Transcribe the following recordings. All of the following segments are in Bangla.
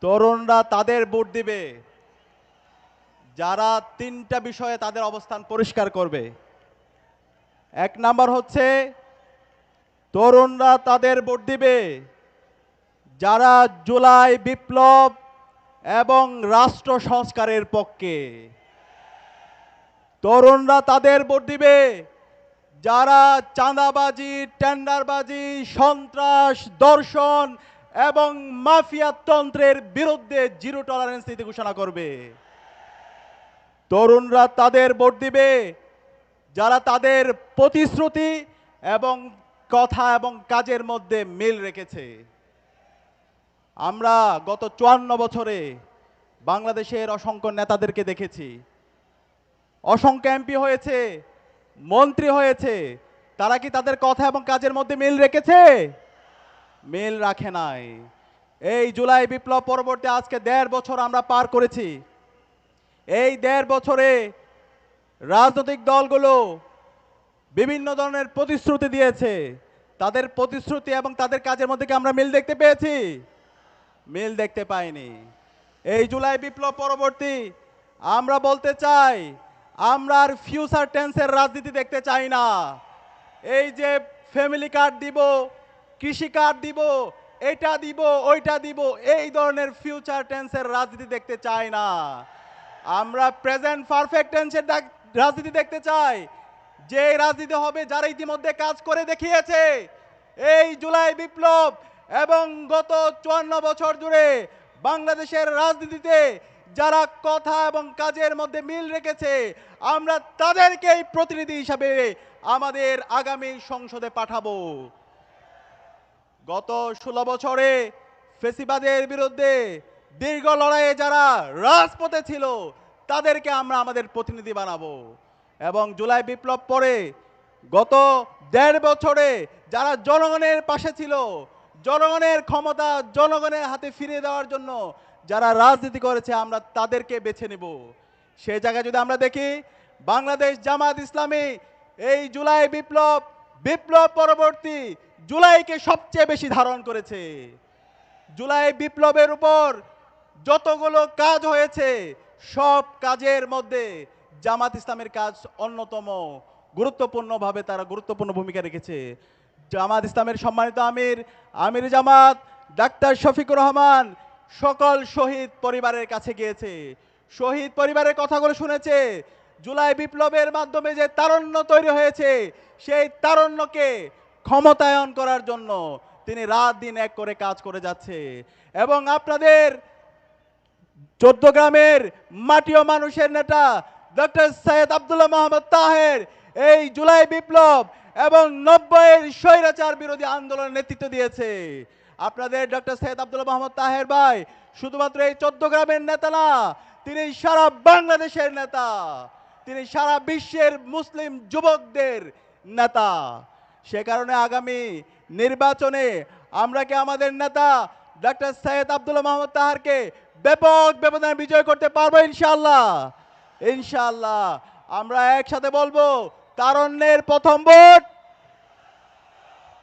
তরুণরা তাদের ভোট দিবে যারা তিনটা বিষয়ে তাদের অবস্থান পরিষ্কার করবে। এক নাম্বার হচ্ছে তরুণরা তাদের ভোট দিবে যারা জুলাই বিপ্লব এবং রাষ্ট্র সংস্কারের পক্ষে। তরুণরা তাদের ভোট দিবে যারা চাঁদাবাজি, টেন্ডারবাজি, সন্ত্রাস, ধর্ষণ এবং মাফিয়াতন্ত্রের বিরুদ্ধে জিরো টলারেন্স নীতি ঘোষণা করবে। তরুণরা তাদের ভোট দিবে যারা তাদের প্রতিশ্রুতি এবং কথা এবং কাজের মধ্যে মিল রেখেছে। আমরা গত ৫৪ বছরে বাংলাদেশের অসংখ্য নেতাদেরকে দেখেছি, অসংখ্য এমপি হয়েছে, মন্ত্রী হয়েছে, তারা কি তাদের কথা এবং কাজের মধ্যে মিল রেখেছে? মিল রাখে নাই। এই জুলাই বিপ্লব পরবর্তী আজকে ১.৫ বছর আমরা পার করেছি। এই ১.৫ বছরে রাজনৈতিক দলগুলো বিভিন্ন ধরনের প্রতিশ্রুতি দিয়েছে। তাদের প্রতিশ্রুতি এবং তাদের কাজের মধ্যে কি আমরা মিল দেখতে পেয়েছি? মিল দেখতে পাইনি। এই জুলাই বিপ্লব পরবর্তী আমরা বলতে চাই, আমরা আর ফিউচার টেন্সের রাজনীতি দেখতে চাই না। এই যে ফ্যামিলি কার্ড দিব, কৃষি কার্ড দিব, এটা দিব, ওইটা দিব, এই ধরনের ফিউচার টেন্সের রাজনীতি দেখতে চাই না। আমরা প্রেজেন্ট পারফেক্ট টেন্সের রাজনীতি দেখতে চাই, যে রাজনীতি হবে যারা ইতিমধ্যে কাজ করে দেখিয়েছে। এই জুলাই বিপ্লব এবং গত ৫৪ বছর জুড়ে বাংলাদেশের রাজনীতিতে যারা কথা এবং কাজের মধ্যে মিল রেখেছে, আমরা তাদেরকেই প্রতিনিধি হিসাবে আমাদের আগামী সংসদে পাঠাবো। গত ১৬ বছরে ফেসিবাদের বিরুদ্ধে দীর্ঘ লড়াইয়ে যারা রাজপথে ছিল, তাদেরকে আমরা আমাদের প্রতিনিধি বানাবো। এবং জুলাই বিপ্লব পরে গত ১.৫ বছরে যারা জনগণের পাশে ছিল, জনগণের ক্ষমতা জনগণের হাতে ফিরিয়ে দেওয়ার জন্য যারা রাজনীতি করেছে, আমরা তাদেরকে বেছে নেব। সেই জায়গায় যদি আমরা দেখি, বাংলাদেশ জামাত ইসলামী এই জুলাই বিপ্লব পরবর্তী জুলাইকে সবচেয়ে বেশি ধারণ করেছে। জুলাই বিপ্লবের উপর যতগুলো কাজ হয়েছে, সব কাজের মধ্যে জামাত ইসলামের কাজ অন্যতম গুরুত্বপূর্ণভাবে তারা গুরুত্বপূর্ণ ভূমিকা রেখেছে। জামাত ইসলামের সম্মানিত আমির জামাত ডাক্তার শফিকুর রহমান সকল শহীদ পরিবারের কাছে গিয়েছে, শহীদ পরিবারের কথাগুলো শুনেছে। জুলাই বিপ্লবের মাধ্যমে যে তারুণ্য তৈরি হয়েছে, সেই তারুণ্যকে ক্ষমতায়ন করার জন্য তিনি রাত দিন এক করে কাজ করে যাচ্ছে। এবং আপনাদের ১৪ গ্রামের মাটি ও মানুষের নেতা ডক্টর সৈয়দ আব্দুল্লাহ মোহাম্মদ তাহের এই জুলাই বিপ্লব এবং ৯০-এর স্বৈরাচার বিরোধী আন্দোলনের নেতৃত্ব দিয়েছে। আপনাদের ডক্টর সৈয়দ আব্দুল্লাহ মোহাম্মদ তাহের ভাই শুধুমাত্র এই ১৪ গ্রামের নেতা না, তিনি সারা বাংলাদেশের নেতা, তিনি সারা বিশ্বের মুসলিম যুবকদের নেতা। সে কারণে আগামী নির্বাচনে আমরা কি আমাদের নেতা ডক্টর সৈয়দ আব্দুল্লাহ মোহাম্মদ তাহেরকে ব্যাপক ব্যবধানে বিজয় করতে পারবো ইনশাআল্লাহ? ইনশাআল্লাহ। আমরা একসাথে বলবো, তারুণ্যের প্রথম ভোট,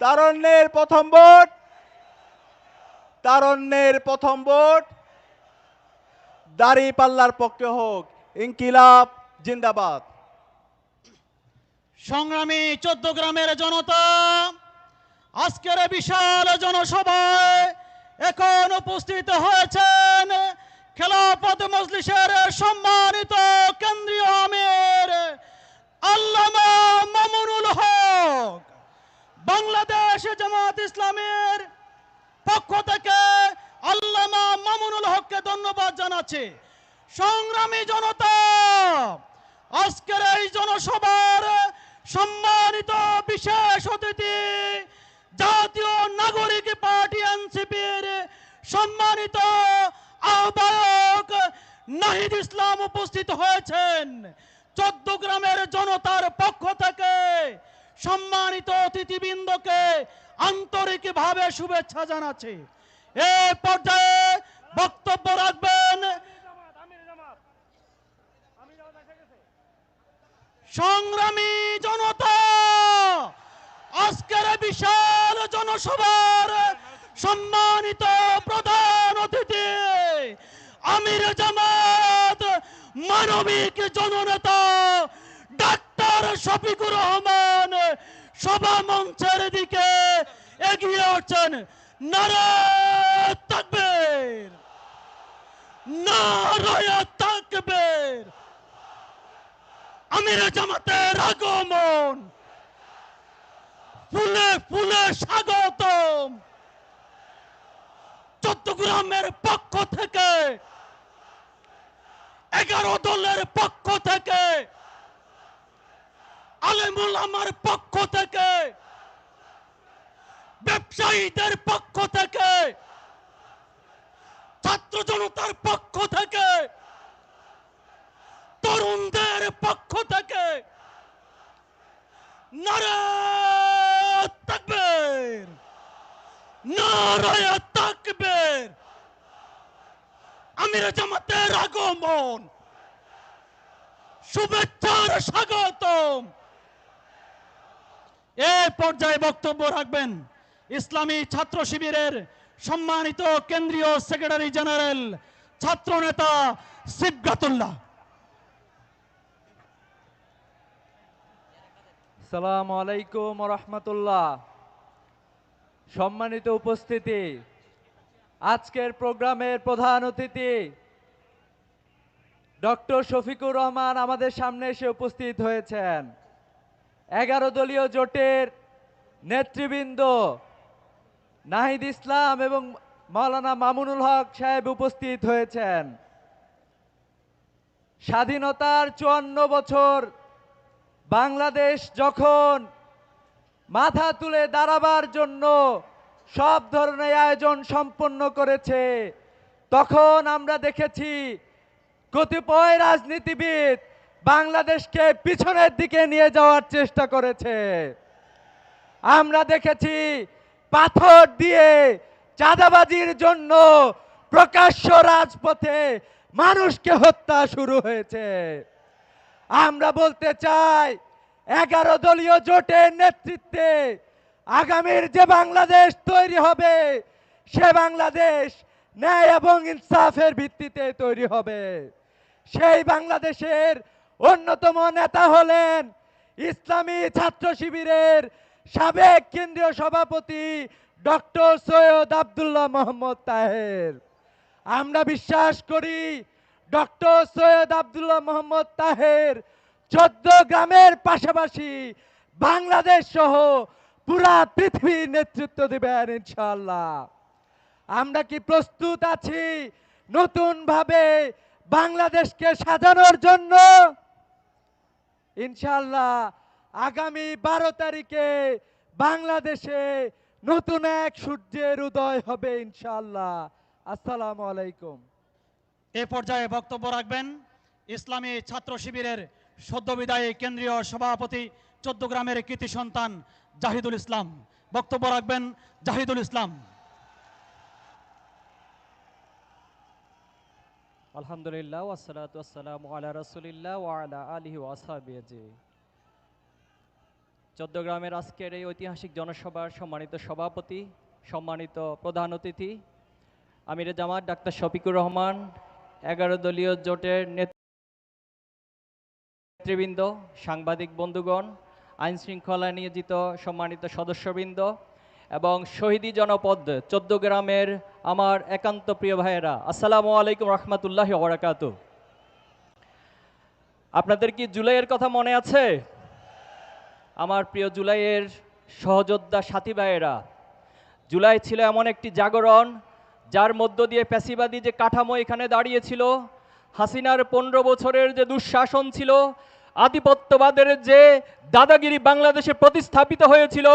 তারুণ্যের প্রথম ভোট, তারুণ্যের প্রথম ভোট দাঁড়িপাল্লার পক্ষে হোক। ইনকিলাব জিন্দাবাদ। সংগ্রামী ১৪ গ্রামের জনতা, আজকের বিশাল জনসভায় এখন উপস্থিত হয়েছেন খেলাফত মজলিসের সম্মানিত কেন্দ্রীয় আমির আল্লামা মামুনুল হক। বাংলাদেশ জামাত ইসলামের পক্ষ থেকে আল্লামা মামুনুল হককে ধন্যবাদ জানাচ্ছি। সংগ্রামী জনতা, আজকের এই জনসভার সম্মানিত বিশেষ অতিথি জাতীয় নাগরিক পার্টি এনসিপির সম্মানিত আহ্বায়ক নাহিদ ইসলাম উপস্থিত হয়েছেন। ১৪ গ্রামের জনতার পক্ষ থেকে সম্মানিত অতিথিবৃন্দকে আন্তরিকভাবে শুভেচ্ছা জানাচ্ছি। এ পর্যায়ে বক্তব্য রাখবেন সংগ্রামী জনতা, আজকের বিশাল জনসভার সম্মানিত প্রধান অতিথি আমির জামাত মানবিক জননেতা ডাক্তার শফিকুর রহমান সভা মঞ্চের দিকে এগিয়ে আসছেন। নারে তাকবীর, নারায়ে তাকবীর। আমির জামাতের আগমন, ফুলে ফুলে স্বাগতম। চট্টগ্রামের পক্ষ থেকে 11 দলের পক্ষ থেকে, আলেমুল আমার পক্ষ থেকে, ব্যবসায়ীদের পক্ষ থেকে, ছাত্র জনতার পক্ষ থেকে, তরুণদের পক্ষ থেকে নারে তাকবীর, নারায়ে তাকবীর। আমির জামাতের আগমন, শুভেচ্ছার স্বাগতম। এই পর্যায়ে বক্তব্য রাখবেন ইসলামী ছাত্র শিবিরের সম্মানিত কেন্দ্রীয় সেক্রেটারি জেনারেল ছাত্র নেতা সিবগাতুল্লাহ। আসসালামু আলাইকুম রহমতুল্লাহ। সম্মানিত উপস্থিতি, আজকের প্রোগ্রামের প্রধান অতিথি ডক্টর শফিকুর রহমান আমাদের সামনে এসে উপস্থিত হয়েছেন। 11 দলীয় জোটের নেতৃবৃন্দ নাহিদ ইসলাম এবং মাওলানা মামুনুল হক সাহেব উপস্থিত হয়েছেন। স্বাধীনতার 54 বছর বাংলাদেশ যখন মাথা তুলে দাঁড়াবার জন্য সব ধরনের আয়োজন সম্পন্ন করেছে, তখন আমরা দেখেছি কতিপয় রাজনীতিবিদ বাংলাদেশকে পিছনের দিকে নিয়ে যাওয়ার চেষ্টা করেছে। আমরা দেখেছি পাথর দিয়ে চাঁদাবাজির জন্য প্রকাশ্য রাজপথে মানুষকে হত্যা শুরু হয়েছে। আমরা বলতে চাই 11 দলীয় জোটের নেতৃত্বে আগামীর যে বাংলাদেশ তৈরি হবে, সে বাংলাদেশ ন্যায় এবং ইনসাফের ভিত্তিতে তৈরি হবে। সেই বাংলাদেশের অন্যতম নেতা হলেন ইসলামী ছাত্র শিবিরের সাবেক কেন্দ্রীয় সভাপতি ডক্টর সৈয়দ আব্দুল্লাহ মোহাম্মদ তাহের। আমরা বিশ্বাস করি ডক্টর সৈয়দ আব্দুল্লাহ মোহাম্মদ তাহের 14 গ্রামের পাশাপাশি বাংলাদেশ সহ পুরা পৃথিবীর নেতৃত্ব দেবেন ইনশাআল্লাহ। আমরা কি প্রস্তুত আছি নতুন ভাবে বাংলাদেশকে সাজানোর জন্য? ইনশাআল্লাহ আগামী 12 তারিখে বাংলাদেশে নতুন এক সূর্যের উদয় হবে ইনশাআল্লাহ। আসসালামু আলাইকুম। এ পর্যায়ে বক্তব্য রাখবেন ইসলামী ছাত্র শিবিরের সদ্য বিদায়ী কেন্দ্রীয় সভাপতি 14 গ্রামের কৃতি সন্তান জাহিদুল ইসলাম। বক্তব্য রাখবেন জাহিদুল ইসলাম। আলহামদুলিল্লাহ ওয়াসসালাতু ওয়াসসালামু আলা রাসূলিল্লাহ ওয়া আলা আলিহি ওয়া আসহাবিহি। 14 গ্রামের আজকের এই ঐতিহাসিক জনসভার সম্মানিত সভাপতি, সম্মানিত প্রধান অতিথি আমিরে জামাত ডাক্তার শফিকুর রহমান, 11 দলীয় জোটের নেতৃবৃন্দ, সাংবাদিক বন্ধুগণ, আইন শৃঙ্খলা নিয়োজিত সম্মানিত সদস্যবৃন্দ এবং শহীদি জনপদ 14 গ্রামের আমার একান্ত প্রিয় ভাইয়েরা, আসসালামু আলাইকুম রহমতুল্লাহি ওয়া বারাকাতুহু। আপনাদের কি জুলাইয়ের কথা মনে আছে? আমার প্রিয় জুলাইয়ের সহযোদ্ধা সাথী ভাইয়েরা, জুলাই ছিল এমন একটি জাগরণ যার মধ্য দিয়ে প্যাসিবাদী যে কাঠামো এখানে দাঁড়িয়েছিল, হাসিনার 15 বছরের যে দুঃশাসন ছিল, আধিপত্যবাদের যে দাদাগিরি বাংলাদেশে প্রতিস্থাপিত হয়েছিল,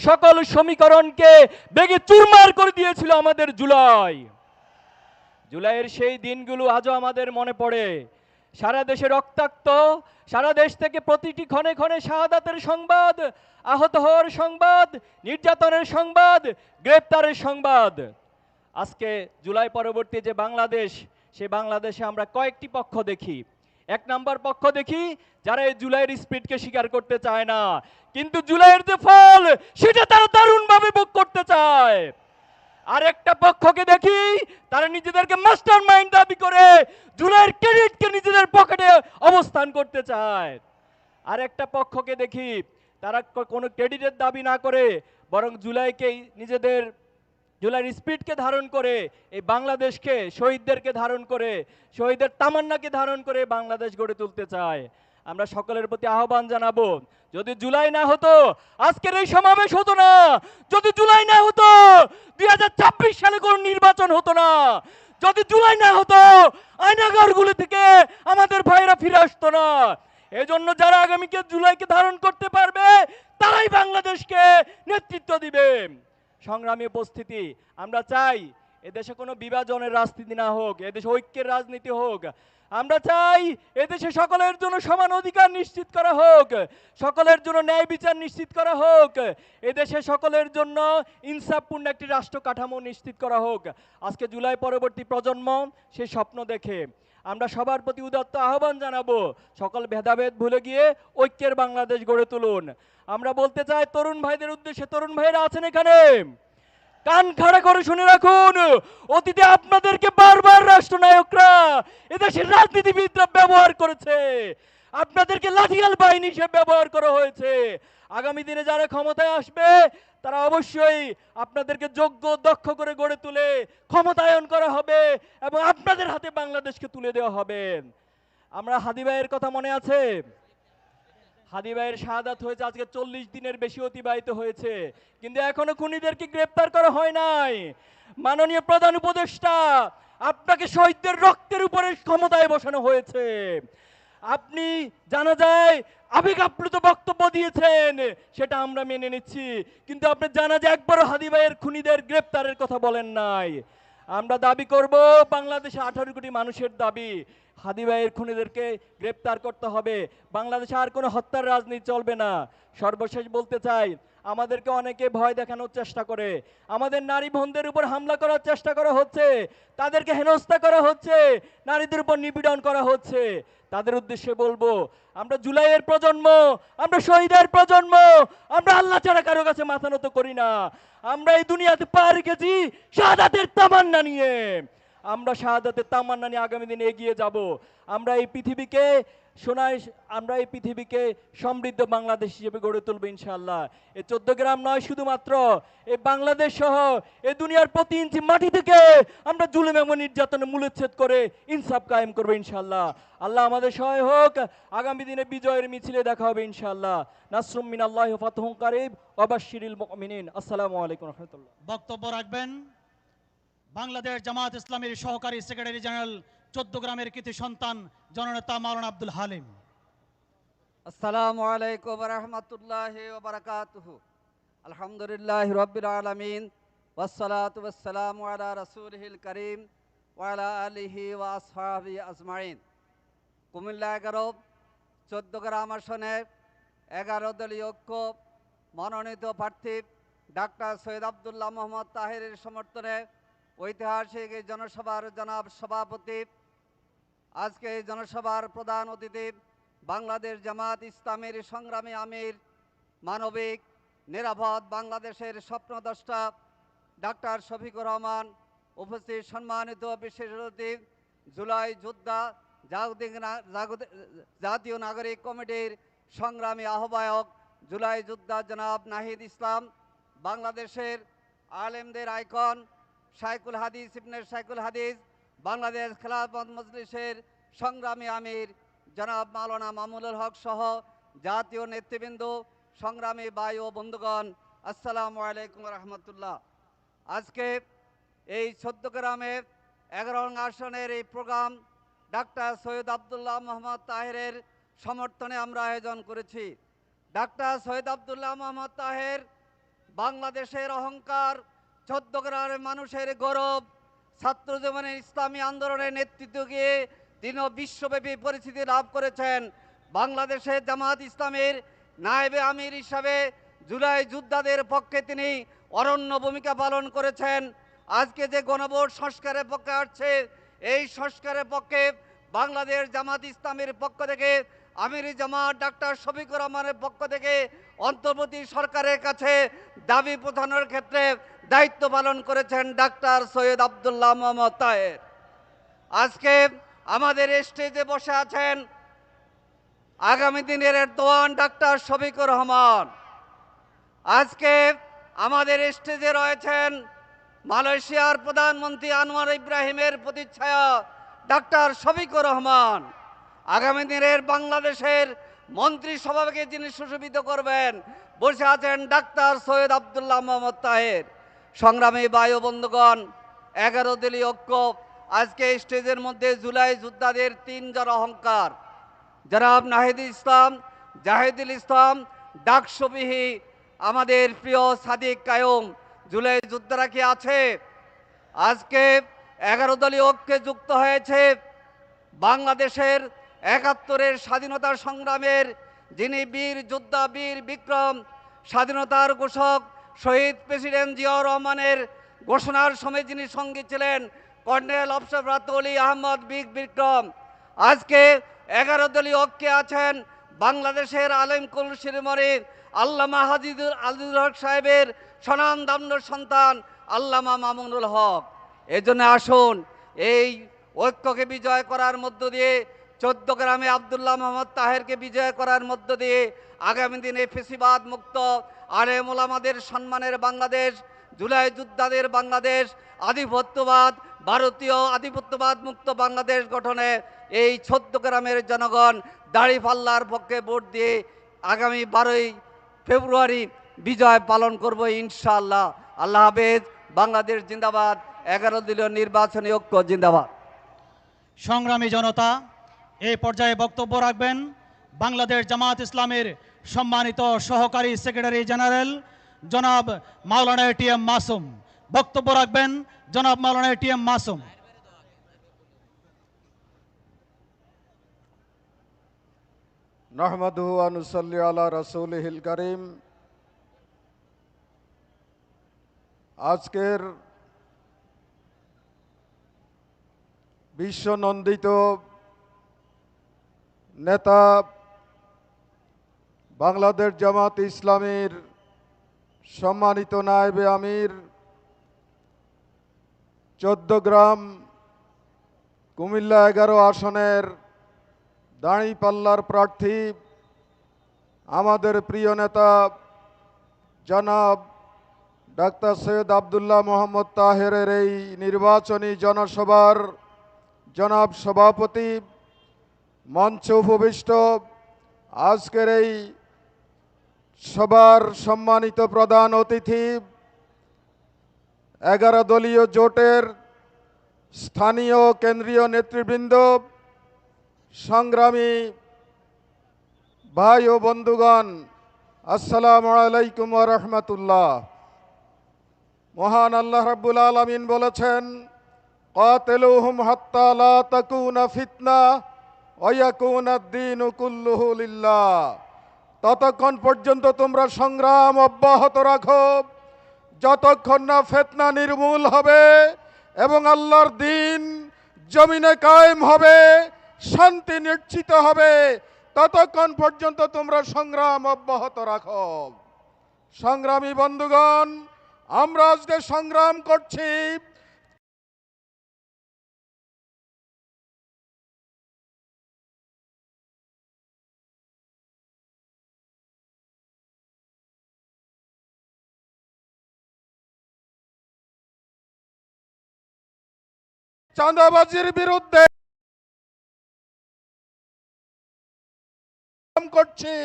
সকল সমীকরণকে বেগে চুরমার করে দিয়েছিল আমাদের জুলাই। জুলাইয়ের সেই দিনগুলো আজও আমাদের মনে পড়ে। সারা দেশে রক্তাক্ত, সারা দেশ থেকে প্রতিটি ক্ষণে ক্ষণে শাহাদাতের সংবাদ, আহত হওয়ার সংবাদ, নির্যাতনের সংবাদ, গ্রেপ্তারের সংবাদ। আজকে জুলাই পরবর্তী যে বাংলাদেশ, সে বাংলাদেশে আমরা কয়েকটি পক্ষ দেখি। এক নাম্বার পক্ষ দেখি যারা এই জুলাইয়ের স্পিডকে স্বীকার করতে চায় না, কিন্তু জুলাইয়ের যে ফল সেটা তারা দারুণভাবে ভোগ করতে চায়। আরেকটা পক্ষকে দেখি তারা নিজেদেরকে মাস্টার মাইন্ড দাবি করে জুলাইয়ের ক্রেডিটকে নিজেদের পকেটে অবস্থান করতে চায়। আরেকটা পক্ষকে দেখি তারা কোনো ক্রেডিটের দাবি না করে বরং জুলাইকেই নিজেদের জুলাইয়ের স্পিডকে ধারণ করে এই বাংলাদেশকে শহীদদেরকে ধারণ করে শহীদের তামান্নাকে ধারণ করে বাংলাদেশ গড়ে তুলতে চায়। আমরা সকলের প্রতি আহ্বান জানাবো, যদি জুলাই না হতো আজকের এই সমাবেশ হতো না, যদি জুলাই না হতো 2026 সালে কোনো নির্বাচন হতো না, যদি জুলাই না হতো আয়নাগারগুলো থেকে আমাদের ভাইরা ফিরে আসতো না। এজন্য যারা আগামীকে জুলাইকে ধারণ করতে পারবে তারাই বাংলাদেশকে নেতৃত্ব দিবে। সংগ্রামী উপস্থিতি, আমরা চাই এদেশে কোনো বিভাজনের রাজনীতি না হোক, এদেশে ঐক্যের রাজনীতি হোক। আমরা চাই এদেশে সকলের জন্য সমান অধিকার নিশ্চিত করা হোক, সকলের জন্য ন্যায় বিচার নিশ্চিত করা হোক, এদেশে সকলের জন্য ইনসাফপূর্ণ একটি রাষ্ট্র কাঠামো নিশ্চিত করা হোক। আজকে জুলাই পরবর্তী প্রজন্ম সেই স্বপ্ন দেখে। আমরা সবার প্রতি উদাত্ত আহ্বান জানাবো, সকল ভেদাভেদ ভুলে গিয়ে ঐক্যের বাংলাদেশ গড়ে তুলুন। আমরা বলতে চাই তরুণ ভাইদের উদ্দেশ্যে, তরুণ ভাইরা আছেন এখানে, কান খাড়া করে শুনে রাখুন, অতীতে আপনাদেরকে বারবার রাষ্ট্রনায়করা এদেশের রাজনীতিবিদরা ব্যবহার করেছে, আপনাদেরকে লাঠিয়াল বাহিনী হিসেবে ব্যবহার করা হয়েছে। আগামী দিনে যারা ক্ষমতায় আসবে তারা অবশ্যই আপনাদেরকে যোগ্য দক্ষ করে গড়ে তুলে ক্ষমতায়ন করা হবে এবং আপনাদের হাতে বাংলাদেশকে তুলে দেওয়া হবে। আমরা হাদি ভাইয়ের কথা মনে আছে, হাদি ভাইয়ের শাহাদাত হয়েছে আজকে 40 দিনের বেশি অতিবাহিত হয়েছে, কিন্তু এখনো খুনিদেরকে গ্রেপ্তার করা হয় নাই। মাননীয় প্রধান উপদেষ্টা, আপনাকে শহীদদের রক্তের উপরে ক্ষমতায় বসানো হয়েছে। আপনি জানা যায় আবেগ আপ্লুত বক্তব্য দিয়েছেন, সেটা আমরা মেনে নিচ্ছি, কিন্তু আপনি জানা যায় একবারও হাদি ভাইয়ের খুনিদের গ্রেপ্তারের কথা বলেন নাই। আমরা দাবি করব, বাংলাদেশে 18 কোটি মানুষের দাবি, হাদি ভাইয়ের খুনিদেরকে গ্রেপ্তার করতে হবে। বাংলাদেশে আর কোনো হত্যার রাজনীতি চলবে না। সর্বশেষ বলতে চাই, আমাদেরকে অনেকে ভয় দেখানোর চেষ্টা করে, আমাদের নারী বোনদের উপর হামলা করার চেষ্টা করা হচ্ছে, তাদেরকে হেনস্থা করা হচ্ছে, নারীদের উপর নিপীড়ন করা হচ্ছে। তাদের উদ্দেশ্যে বলবো, আমরা জুলাইয়ের প্রজন্ম, আমরা শহীদের প্রজন্ম, আমরা আল্লাহ ছাড়া কারো কাছে মাথা নত করি না। আমরা এই দুনিয়াতে পা রেখেছি শাহাদাতের তামান্না নিয়ে, আমরা শাহাদাতের তামান্না নিয়ে আগামী দিনে এগিয়ে যাব। আমরা এই পৃথিবীকে আমরা এই পৃথিবীকে সমৃদ্ধ বাংলাদেশ হিসেবে গড়ে তুলব ইনশাআল্লাহ। এই 14 গ্রাম নয় শুধুমাত্র, এই বাংলাদেশ সহ এই দুনিয়ার প্রতি ইঞ্চি মাটি থেকে আমরা জুলুম এবং নির্যাতনের মূলচ্ছেদ করে ইনসাফ কায়েম করবো ইনশাআল্লাহ। আল্লাহ আমাদের সহায় হোক। আগামী দিনে বিজয়ের মিছিলে দেখা হবে ইনশাআল্লাহ। নাসরুম মিনাল্লাহি ওয়া ফাতহুন কারীব ওয়া বাশশিরিল মুমিনিন। আসসালামু আলাইকুম ওয়া রাহমাতুল্লাহ। বক্তব্য রাখবেন বাংলাদেশ জামাত ইসলামীর সহকারী সেক্রেটারি জেনারেল 14 গ্রামের কৃতি সন্তান জননেতা মাওলানা আব্দুল হালিম। আসসালামু আলাইকুম ওয়া রাহমাতুল্লাহি ওয়া বারাকাতুহু। আলহামদুলিল্লাহি রাব্বিল আলামিন ওয়াসসালাতু ওয়াসসালামু আলা রাসূলিল কারীম ওয়া আলা আলিহি ওয়া আসহাবিহি আজমাইন। কুমিল্লা 11 14 গ্রাম আসনে 11 দলীয় ঐক্য মনোনীত প্রার্থী ডাক্তার সৈয়দ আব্দুল্লাহ মোহাম্মদ তাহেরের সমর্থনে ঐতিহাসিক এই জনসভার জনাব সভাপতি, আজকে এই জনসভার প্রধান অতিথি বাংলাদেশ জামাত ইসলামীর সংগ্রামী আমির, মানবিক নিরাপদ বাংলাদেশের স্বপ্নদ্রষ্টা ডাক্তার শফিকুর রহমান, উপস্থিত সম্মানিত বিশেষ অতিথি জুলাই যোদ্ধা জাতীয় নাগরিক কমিটির সংগ্রামী আহ্বায়ক জুলাই যোদ্ধা জনাব নাহিদ ইসলাম, বাংলাদেশের আলেমদের আইকন শাইখুল হাদিস ইবনে শাইখুল হাদিস, বাংলাদেশ খেলাফত মজলিসের সংগ্রামী আমির জনাব মাওলানা মামুনুল হক সহ জাতীয় নেতৃবৃন্দ, সংগ্রামী ভাই ও বন্ধুগণ, আসসালামু আলাইকুম রহমতুল্লাহ। আজকে এই 14 গ্রামের 11 নং আসনের এই প্রোগ্রাম ডাক্তার সৈয়দ আব্দুল্লাহ মোহাম্মদ তাহেরের সমর্থনে আমরা আয়োজন করেছি। ডাক্তার সৈয়দ আব্দুল্লাহ মোহাম্মদ তাহের বাংলাদেশের অহংকার, 14 গ্রামের মানুষের গৌরব, ছাত্র জীবনের ইসলামী আন্দোলনের নেতৃত্ব দিয়ে তিনি বিশ্বব্যাপী পরিচিতি লাভ করেছেন। বাংলাদেশের জামাত ইসলামের নায়েবে আমির হিসাবে জুলাই যোদ্ধাদের পক্ষে তিনি অনন্য ভূমিকা পালন করেছেন। আজকে যে গণভোট সংস্কারের পক্ষে আসছে, এই সংস্কারের পক্ষে বাংলাদেশ জামাত ইসলামের পক্ষ থেকে আমির জামাত ডাক্তার শফিকুর রহমানের পক্ষ থেকে অন্তর্বর্তী সরকারের কাছে দাবি প্রদানের ক্ষেত্রে দায়িত্ব পালন করেছেন ডাক্তার সৈয়দ আব্দুল্লাহ মোহাম্মদ তাহের। আজকে আমাদের স্টেজে বসে আছেন আগামী দিনের দোয়ান ডাক্তার শফিকুর রহমান। আজকে আমাদের স্টেজে রয়েছেন মালয়েশিয়ার প্রধানমন্ত্রী আনোয়ার ইব্রাহিমের প্রতিচ্ছায়া ডাক্তার শফিকুর রহমান। আগামী দিনের বাংলাদেশের মন্ত্রিসভাকে যিনি সুশোভিত করবেন বসে আছেন ডাক্তার সৈয়দ আব্দুল্লাহ মোহাম্মদ তাহের। সংগ্রামী বায়ু বন্ধুগণ, 11 দলীয় ঐক্য আজকে স্টেজের মধ্যে জুলাই যোদ্ধাদের 3 জন অহংকার জনাব নাহিদ ইসলাম, জাহিদুল ইসলাম, ডাকসবিহি আমাদের প্রিয় সাদিক কায়ুম। জুলাই যোদ্ধারা কি আছে? আজকে 11 দলীয় ঐক্যে যুক্ত হয়েছে বাংলাদেশের 71-এর স্বাধীনতা সংগ্রামের যিনি বীর যোদ্ধা, বীর বিক্রম, স্বাধীনতার ঘোষক শহীদ প্রেসিডেন্ট জিয়াউর রহমানের ঘোষণার সময় যিনি সঙ্গী ছিলেন কর্নেল অফসার অলি আহমদ বীর বিক্রম। আজকে 11 দলীয় ঐক্যে আছেন বাংলাদেশের আলেম কুল শিরোমণি আল্লামা আজিজুল হক সাহেবের স্বনামধন্য সন্তান আল্লামা মামুনুল হক। এজন্য আসুন এই ঐক্যকে বিজয় করার মধ্য দিয়ে, 14 গ্রামে আব্দুল্লাহ মোহাম্মদ তাহেরকে বিজয় করার মধ্য দিয়ে আগামী দিনে ফেসিবাদ মুক্ত আলেম ওলামাদের সম্মানের বাংলাদেশ, জুলাই যোদ্ধাদের বাংলাদেশ, আধিপত্যবাদ, ভারতীয় আধিপত্যবাদ মুক্ত বাংলাদেশ গঠনে এই 14 গ্রামের জনগণ দাঁড়িপাল্লার পক্ষে ভোট দিয়ে আগামী 12ই ফেব্রুয়ারি বিজয় পালন করব ইনশাআল্লাহ। আল্লাহ হাফেজ। বাংলাদেশ জিন্দাবাদ। 11 দলীয় নির্বাচনী ঐক্য জিন্দাবাদ। সংগ্রামী জনতা, এই পর্যায়ে বক্তব্য রাখবেন বাংলাদেশ জামাত ইসলামের সম্মানিত সহকারী সেক্রেটারি জেনারেল জনাব মাওলানা এটিএম মাসুম। বক্তব্য রাখবেন জনাব মাওলানা এটিএম মাসুম। নাহমাদুহু ওয়া নুসাল্লি আলা রাসূলিহিল কারীম। আজকের বিশ্বনন্দিত নেতা বাংলাদেশ জামাত ইসলামীর সম্মানিত নায়েবে আমির, 14 গ্রাম কুমিল্লা 11 আসনের দাঁড়িপাল্লার প্রার্থী আমাদের প্রিয় নেতা জনাব ডাক্তার সৈয়দ আব্দুল্লাহ মোহাম্মদ তাহেরের এই নির্বাচনী জনসভার জনাব সভাপতি, মঞ্চে উপবিষ্ট আজকের এই সভার সম্মানিত প্রধান অতিথি, 11 দলীয় জোটের স্থানীয় কেন্দ্রীয় নেতৃবৃন্দ, সংগ্রামী ভাই ও বন্ধুগণ, আসসালামু আলাইকুম ওয়া রাহমাতুল্লাহ। মহান আল্লাহ রাব্বুল আলামিন বলেছেন, কাতিলুহুম হাত্তা লা তাকুনা ফিতনা ওয়া ইয়াকুনা আদ-দীনু কুল্লুহু লিল্লাহ। ততক্ষণ পর্যন্ত তোমরা সংগ্রাম অব্যাহত রাখো যতক্ষণ না ফিতনা নির্মূল হবে এবং আল্লাহর দ্বীন জমিনে কায়েম হবে, শান্তি নিশ্চিত হবে, ততক্ষণ পর্যন্ত তোমরা সংগ্রাম অব্যাহত রাখো। সংগ্রামী বন্ধুগণ, আমরা আজকে সংগ্রাম করছি চাঁদাবাজির বিরুদ্ধে, করছি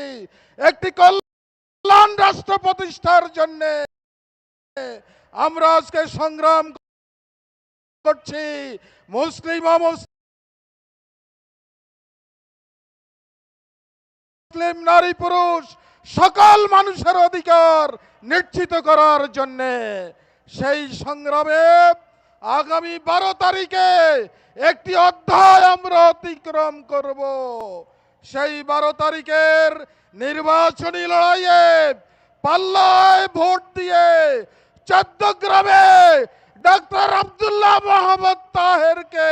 একটি কল্যাণ রাষ্ট্র প্রতিষ্ঠার জন্য। আমরা আজকে সংগ্রাম করছি মুসলিম মুসলিম নারী পুরুষ সকল মানুষের অধিকার নিশ্চিত করার জন্য। সেই সংগ্রামে আগামী 12 তারিখে একটি অধ্যায় আমরা অতিক্রম করব। সেই 12 তারিখের নির্বাচনী লড়াইয়ে পাল্লায় ভোট দিয়ে 14 গ্রামে ডাক্তার আব্দুল্লাহ মোহাম্মদ তাহেরকে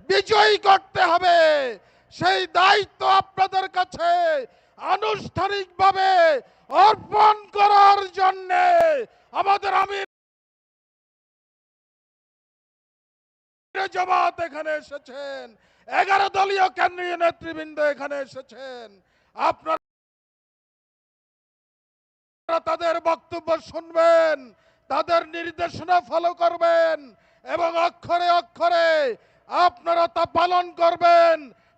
বিজয়ী করতে হবে। সেই দায়িত্ব আপনাদের কাছে আনুষ্ঠানিকভাবে অর্পণ করার জন্য আমাদের আমির জামাত এখানে এসেছেন, 11 দলীয় কেন্দ্রীয় নেতৃবৃন্দ এখানে এসেছেন। আপনারা তাদের বক্তব্য শুনবেন, তাদের নির্দেশনা ফলো করবেন এবং অক্ষরে অক্ষরে আপনারা তা পালন করবেন।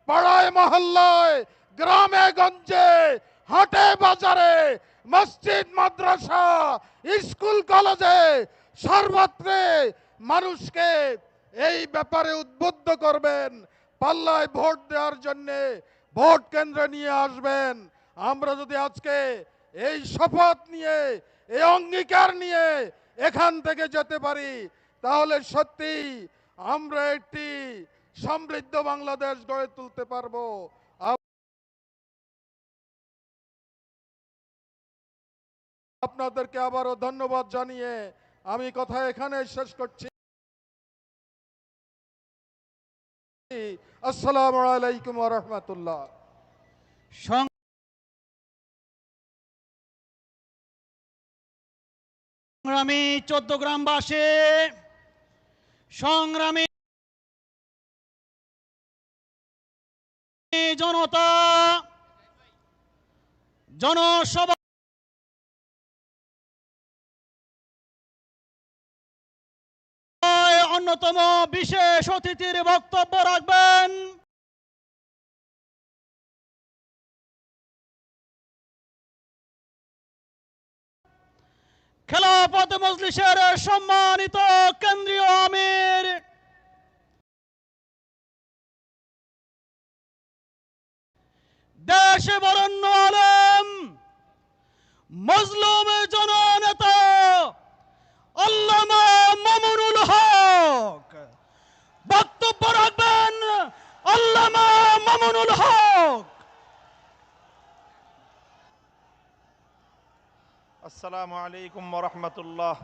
পাড়ায় মহল্লায়, গ্রামে গঞ্জে, হাটে বাজারে, মসজিদ মাদ্রাসা, স্কুল কলেজে সর্বত্রে মানুষকে এই ব্যাপারে উদ্বুদ্ধ করবেন। পাল্লায় ভোট দেওয়ার জন্য ভোট কেন্দ্রে নিয়ে আসবেন। আমরা যদি আজকে এই শপথ নিয়ে, এই অঙ্গীকার নিয়ে এখান থেকে যেতে পারি, তাহলে সত্যি আমরা একটি সমৃদ্ধ বাংলাদেশ গড়ে তুলতে পারবো। আপনাদেরকে আবারও ধন্যবাদ জানিয়ে আমি কথা এখানে শেষ করছি। আসসালামু আলাইকুম ওয়া রাহমাতুল্লাহ। সংগ্রামী 14 গ্রামবাসী, সংগ্রামী জনতা, জনসভা অন্যতম বিশেষ অতিথির বক্তব্য রাখবেন খেলাফত মজলিসের সম্মানিত কেন্দ্রীয় আমির দেশে বরেণ্য আলেম মজলুম জননেতা আল্লামা মামুনুল হক। বক্তব্য রাখবেন আল্লামা মামুনুল হক। আসসালামু আলাইকুম ওয়া রাহমাতুল্লাহ।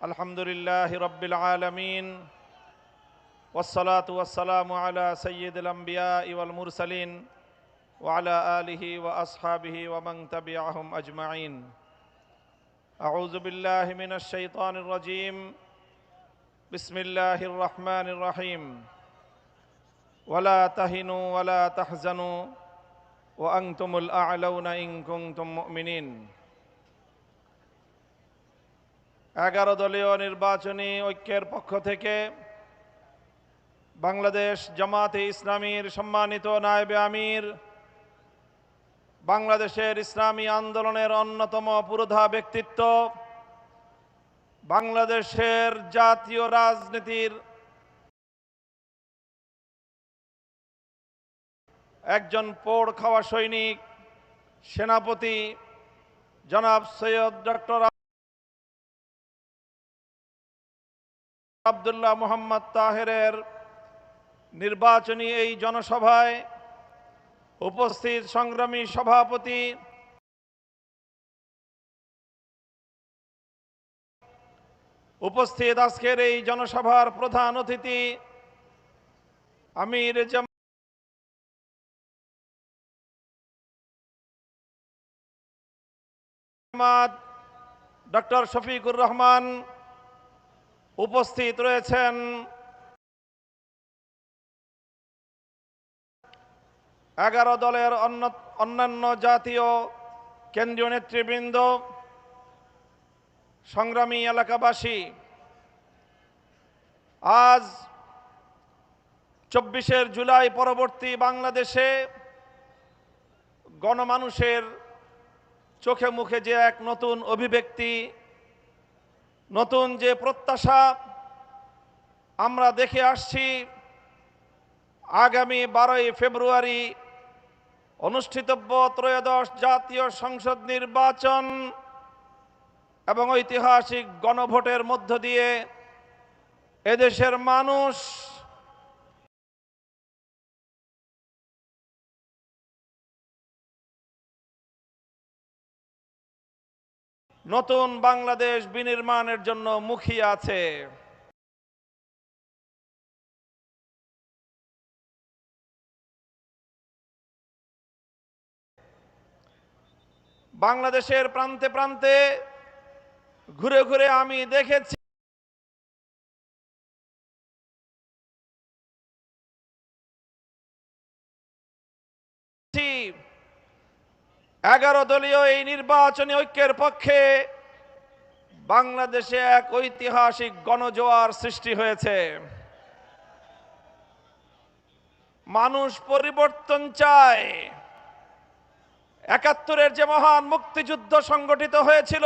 আলহামদুলিল্লাহি রাব্বিল আলামিন ওয়াসসালাতু ওয়াসসালামু আলা সাইয়্যিদিল আমবিয়া ওয়াল মুরসালিন ওয়া আলা আলিহি ওয়া আসহাবিহি ওয়া মান তাবিআহুম আজমাইন। আউযু বিল্লাহি মিনাশ শাইতানির রাজীম। বিসমিল্লাহির রহমানির রহিম। ওয়ালা তাহিনু ওয়ালা তাহজানু ওয়া আনতুমুল আ'লাউনা ইন কুনতুম মুমিনিন। 11 দলীয় নির্বাচনী ঐক্যের পক্ষ থেকে বাংলাদেশ জামাতে ইসলামীর সম্মানিত নায়েবে আমির, বাংলাদেশের ইসলামী আন্দোলনের অন্যতম পুরোধা ব্যক্তিত্ব, বাংলাদেশের জাতীয় রাজনীতির একজন পোড় খাওয়া সৈনিক, সেনাপতি জনাব সৈয়দ ডক্টর আব্দুল্লাহ মোহাম্মদ তাহেরের নির্বাচনী এই জনসভায় উপস্থিত সংগ্রামী সভাপতি, উপস্থিত আজকের এই জনসভার প্রধান অতিথি আমির জামাত ডক্টর শফিকুর রহমান, উপস্থিত রয়েছেন এগারো দলের অন্যান্য জাতীয় কেন্দ্রীয় নেতৃবৃন্দ, সংগ্রামী এলাকাবাসী। আজ 24 জুলাই পরবর্তী বাংলাদেশে গণমানুষের চোখে মুখে যে এক নতুন অভিব্যক্তি, নতুন যে প্রত্যাশা আমরা দেখে আসছি, আগামী 12ই ফেব্রুয়ারি অনুষ্ঠিতব্য ত্রয়োদশ জাতীয় সংসদ নির্বাচন এবং ঐতিহাসিক গণভোটের মধ্য দিয়ে এদেশের মানুষ নতুন বাংলাদেশ বিনির্মাণের জন্য মুখিয়ে আছে। বাংলাদেশের প্রান্তে প্রান্তে ঘুরে ঘুরে আমি দেখেছি 11 দলীয় এই নির্বাচনী ঐক্যের পক্ষে বাংলাদেশে এক ঐতিহাসিক গণজোয়ার সৃষ্টি হয়েছে। মানুষ পরিবর্তন চায়। 71-এর যে মহান মুক্তিযুদ্ধ সংগঠিত হয়েছিল,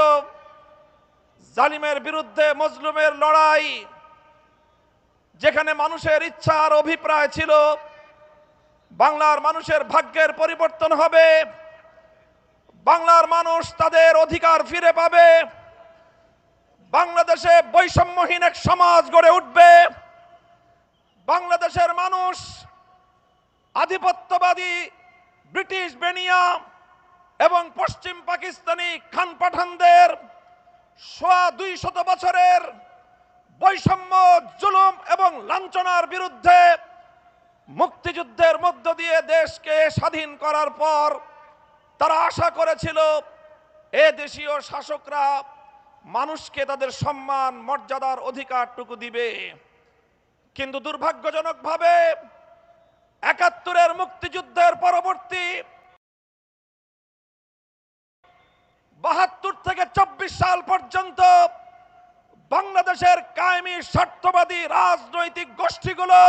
জালিমের বিরুদ্ধে মজলুমের লড়াই, যেখানে মানুষের ইচ্ছা আর অভিপ্রায় ছিল বাংলার মানুষের ভাগ্যের পরিবর্তন হবে, বাংলার মানুষ তাদের অধিকার ফিরে পাবে, বাংলাদেশে বৈষম্যহীন এক সমাজ গড়ে উঠবে, বাংলাদেশের মানুষ আধিপত্যবাদী ব্রিটিশ বেনিয়া এবং পশ্চিম পাকিস্তানি খান পাঠানদের 200 বছরের বৈষম্য, জুলুম এবং লাঞ্ছনার বিরুদ্ধে মুক্তিযুদ্ধের মধ্য দিয়ে দেশকে স্বাধীন করার পর তারা আশা করেছিল এ দেশীয় শাসকরা মানুষকে তাদের সম্মান, মর্যাদার অধিকারটুকু দিবে। কিন্তু দুর্ভাগ্যজনকভাবে 71-এর মুক্তিযুদ্ধের পরবর্তী 72 থেকে 24 সাল পর্যন্ত বাংলাদেশের কায়েমি স্বার্থবাদী রাজনৈতিক গোষ্ঠীগুলো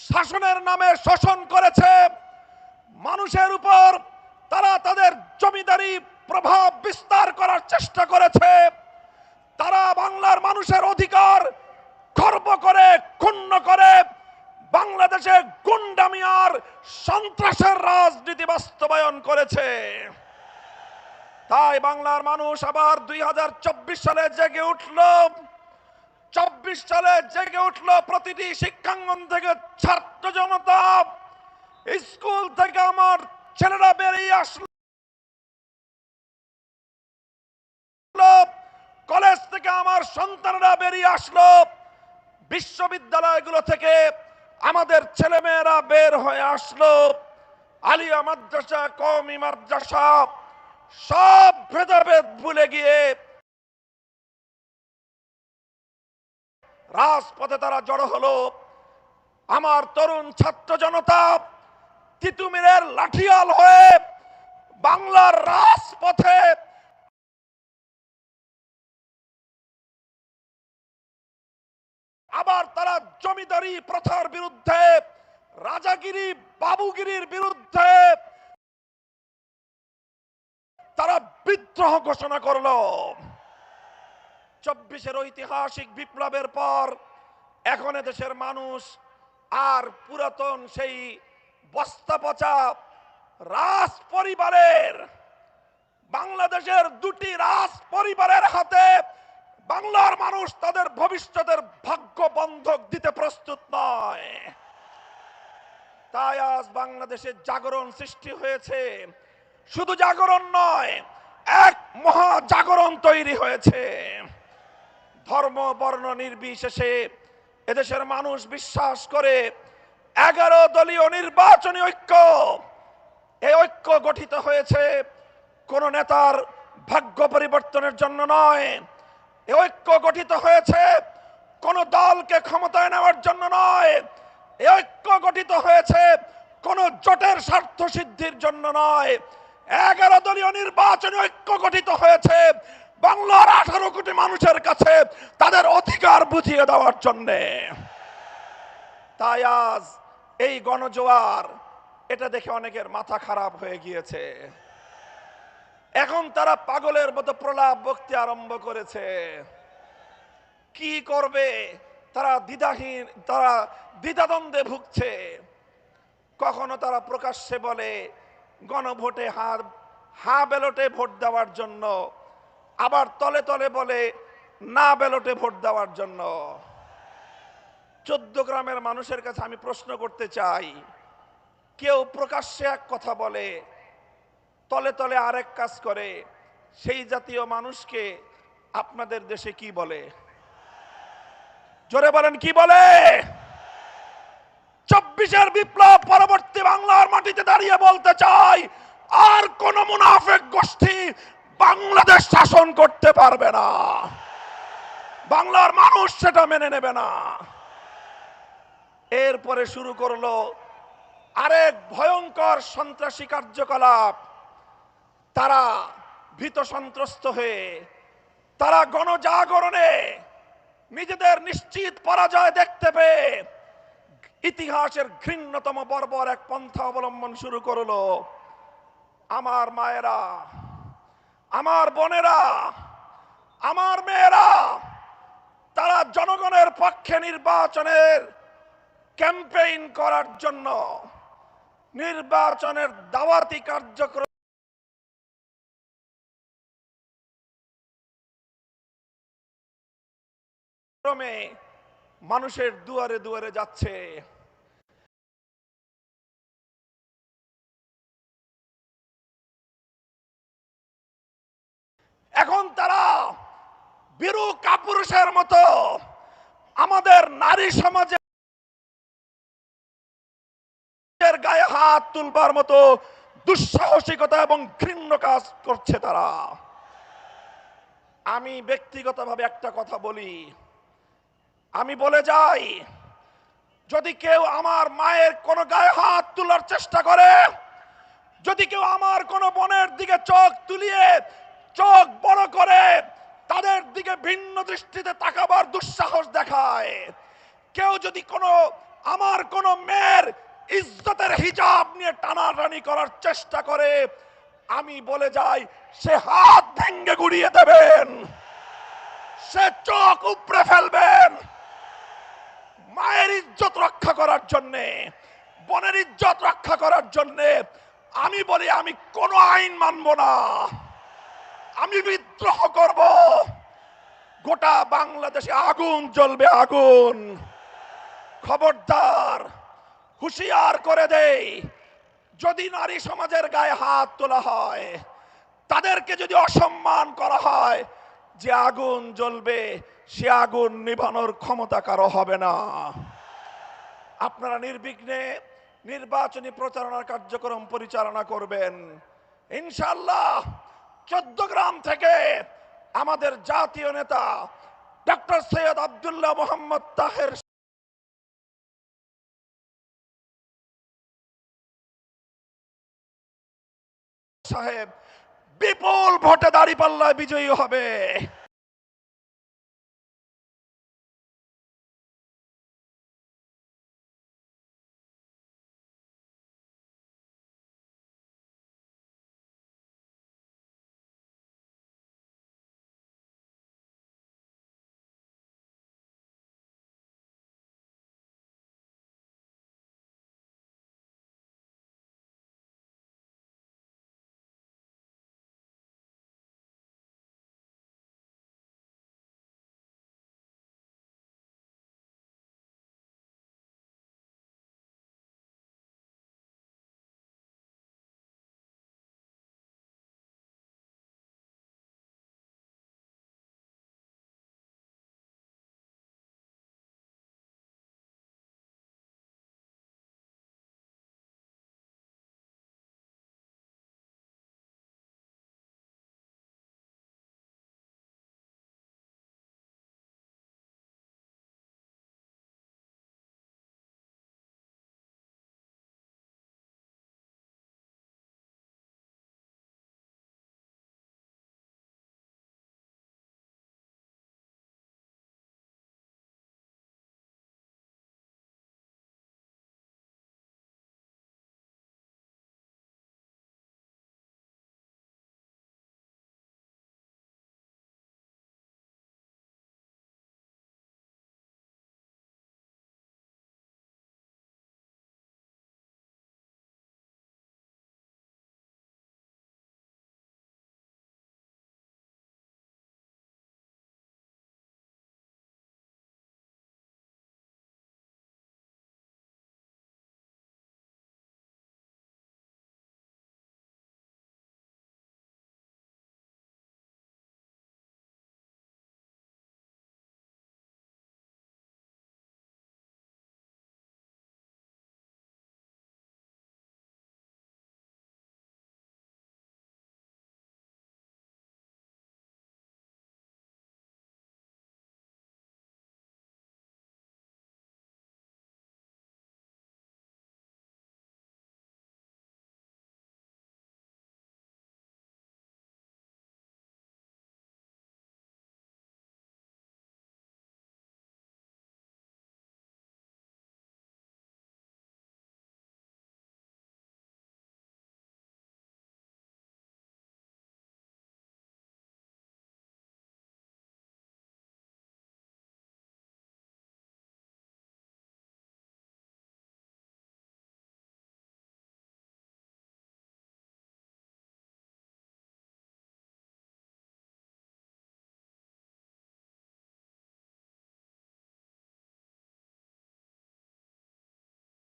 শাসনের নামে শোষণ করেছে। মানুষের উপর তারা তাদের জমিদারি প্রভাব বিস্তার করার চেষ্টা করেছে। তারা বাংলার মানুষের অধিকার খর্ব করে, ক্ষুণ্ণ করে বাংলাদেশে গুন্ডামি আর সন্ত্রাসের রাজনীতি বাস্তবায়ন করেছে। তাই বাংলার মানুষ আবার 2024 সালে জেগে উঠল। 24 সালে জেগে উঠল প্রতিটি শিক্ষাঙ্গন থেকে ছাত্র জনতা, স্কুল থেকে আমার ছেলেরা বেরিয়ে আসলো, কলেজ থেকে আমার সন্তানরা বেরিয়ে আসলো, বিশ্ববিদ্যালয়গুলো থেকে আমাদের ছেলেমেয়েরা বের হয়ে আসলো। আলিয়া মাদ্রাসা, কওমি মাদ্রাসা, সব ভেদাভেদ ভুলে গিয়ে রাজপথে তারা জড়ো হলো। আমার তরুণ ছাত্র জনতা তিতুমিরের লাঠিয়াল হয়ে বাংলার রাজপথে আবার তারা জমিদারি প্রথার বিরুদ্ধে, রাজাগিরি, বাবুগিরির বিরুদ্ধে তারা বিদ্রোহ ঘোষণা করলো। 24-এর ঐতিহাসিক বিপ্লবের পর এখন দেশের মানুষ আর পুরাতন সেই বস্তা পচা রাজ পরিবারের, বাংলাদেশের দুটি রাজ পরিবারের হাতে বাংলার মানুষ তাদের ভবিষ্যতের ভাগ্য বন্ধক দিতে প্রস্তুত নয়। তাই আজ বাংলাদেশে জাগরণ সৃষ্টি হয়েছে। শুধু জাগরণ নয়, এক মহা জাগরণ তৈরি হয়েছে। ধর্ম বর্ণ নির্বিশেষে এদেশের মানুষ বিশ্বাস করে 11 দলীয় নির্বাচনী ঐক্য, এই ঐক্য গঠিত হয়েছে কোন নেতার ভাগ্য পরিবর্তনের জন্য নয়। এই ঐক্য গঠিত হয়েছে কোন দলকে ক্ষমতায় নেওয়ার জন্য নয়। এই ঐক্য গঠিত হয়েছে কোন জোটের স্বার্থ সিদ্ধির জন্য নয়। 11 দলীয় নির্বাচনী ঐক্য গঠিত হয়েছে বাংলার 18 কোটি মানুষের কাছে তাদের অধিকার বুঝিয়ে দেওয়ার জন্য। তাই আজ এই গণজোয়ার, এটা দেখে অনেকের মাথা খারাপ হয়ে গিয়েছে। এখন তারা পাগলের মতো প্রলাপ বকতে আরম্ভ করেছে। কি করবে তারা দ্বিধাহীন, তারা দ্বিধাদ্বন্দ্বে ভুগছে। কখনো তারা প্রকাশ্যে বলে গণভোটে হা ব্যালটে ভোট দেওয়ার জন্য, আবার তলে তলে বলে না ব্যালটে ভোট দেওয়ার জন্য। 14 গ্রামের মানুষের কাছে আমি প্রশ্ন করতে চাই, কেউ প্রকাশ্যে এক কথা বলে, তলে তলে আরেক কাজ করে, সেই জাতীয় মানুষকে আপনাদের দেশে কি বলে? জোরে বলেন, কি বলে? 24-এর বিপ্লব পরবর্তী বাংলার মাটিতে দাঁড়িয়ে বলতে চাই, আর কোন মুনাফিক গোষ্ঠী বাংলাদেশ শাসন করতে পারবে না। বাংলার মানুষ সেটা মেনে নেবে না। এরপরে শুরু করলো আরেক ভয়ঙ্কর সন্ত্রাসী কার্যকলাপ। তারা ভীত সন্ত্রস্ত হয়ে তারা গণজাগরণে নিজেদের নিশ্চিত পরাজয় দেখতে পেয়ে ইতিহাসের ঘৃণ্যতম বর্বর এক পন্থা অবলম্বন শুরু করলো। আমার মায়েরা, আমার বোনেরা, আমার মেয়েরা, তারা জনগণের পক্ষে নির্বাচনের ক্যাম্পেইন করার জন্য নির্বাচনের দাওয়াতি কার্যক্রমে মানুষের দুয়ারে দুয়ারে যাচ্ছে। এখন তারা বীরু কাপুরুষের মতো আমাদের নারী সমাজের গায়ে হাত তুলবার মতো দুঃসাহসিকতা এবং ঘৃণ্য কাজ করছে তারা। আমি ব্যক্তিগতভাবে একটা কথা বলি, আমি বলে যাই, যদি কেউ আমার মায়ের কোনো গায়ে হাত তোলার চেষ্টা করে, যদি কেউ আমার কোনো বোনের দিকে চোখ তুলিয়ে চোখ বড় করে তাদের দিকে ভিন্ন দৃষ্টিতে তাকাবার দুঃসাহস দেখায়, কেউ যদি আমার কোনো মেয়ের ইজ্জতের হিজাব নিয়ে টানাটানি করার চেষ্টা করে, আমি বলে যাই, সে হাত ভেঙে গুড়িয়ে দেবেন, সে চোখ উপড়ে ফেলবেন। মায়ের ইজ্জত রক্ষা করার জন্যে, বোনের ইজ্জত রক্ষা করার জন্যে আমি বলি, আমি কোনো আইন মানব না, আমি বিদ্রোহ করব। গোটা বাংলাদেশে আগুন জ্বলবে, আগুন। খবরদার, হুঁশিয়ার করে দেই, যদি নারী সমাজের গায়ে হাত তোলা হয়, তাদেরকে যদি অসম্মান করা হয়, যে আগুন জ্বলবে সে আগুন নিভানোর ক্ষমতা কারো হবে না। আপনারা নির্বিঘ্নে নির্বাচনী প্রচারণার কার্যক্রম পরিচালনা করবেন ইনশাআল্লাহ। 14 গ্রাম থেকে আমাদের জাতীয় নেতা ডক্টর সৈয়দ আব্দুল্লাহ মোহাম্মদ তাহের সাহেব বিপুল ভোটে দাঁড়িপাল্লায় বিজয়ী হবে।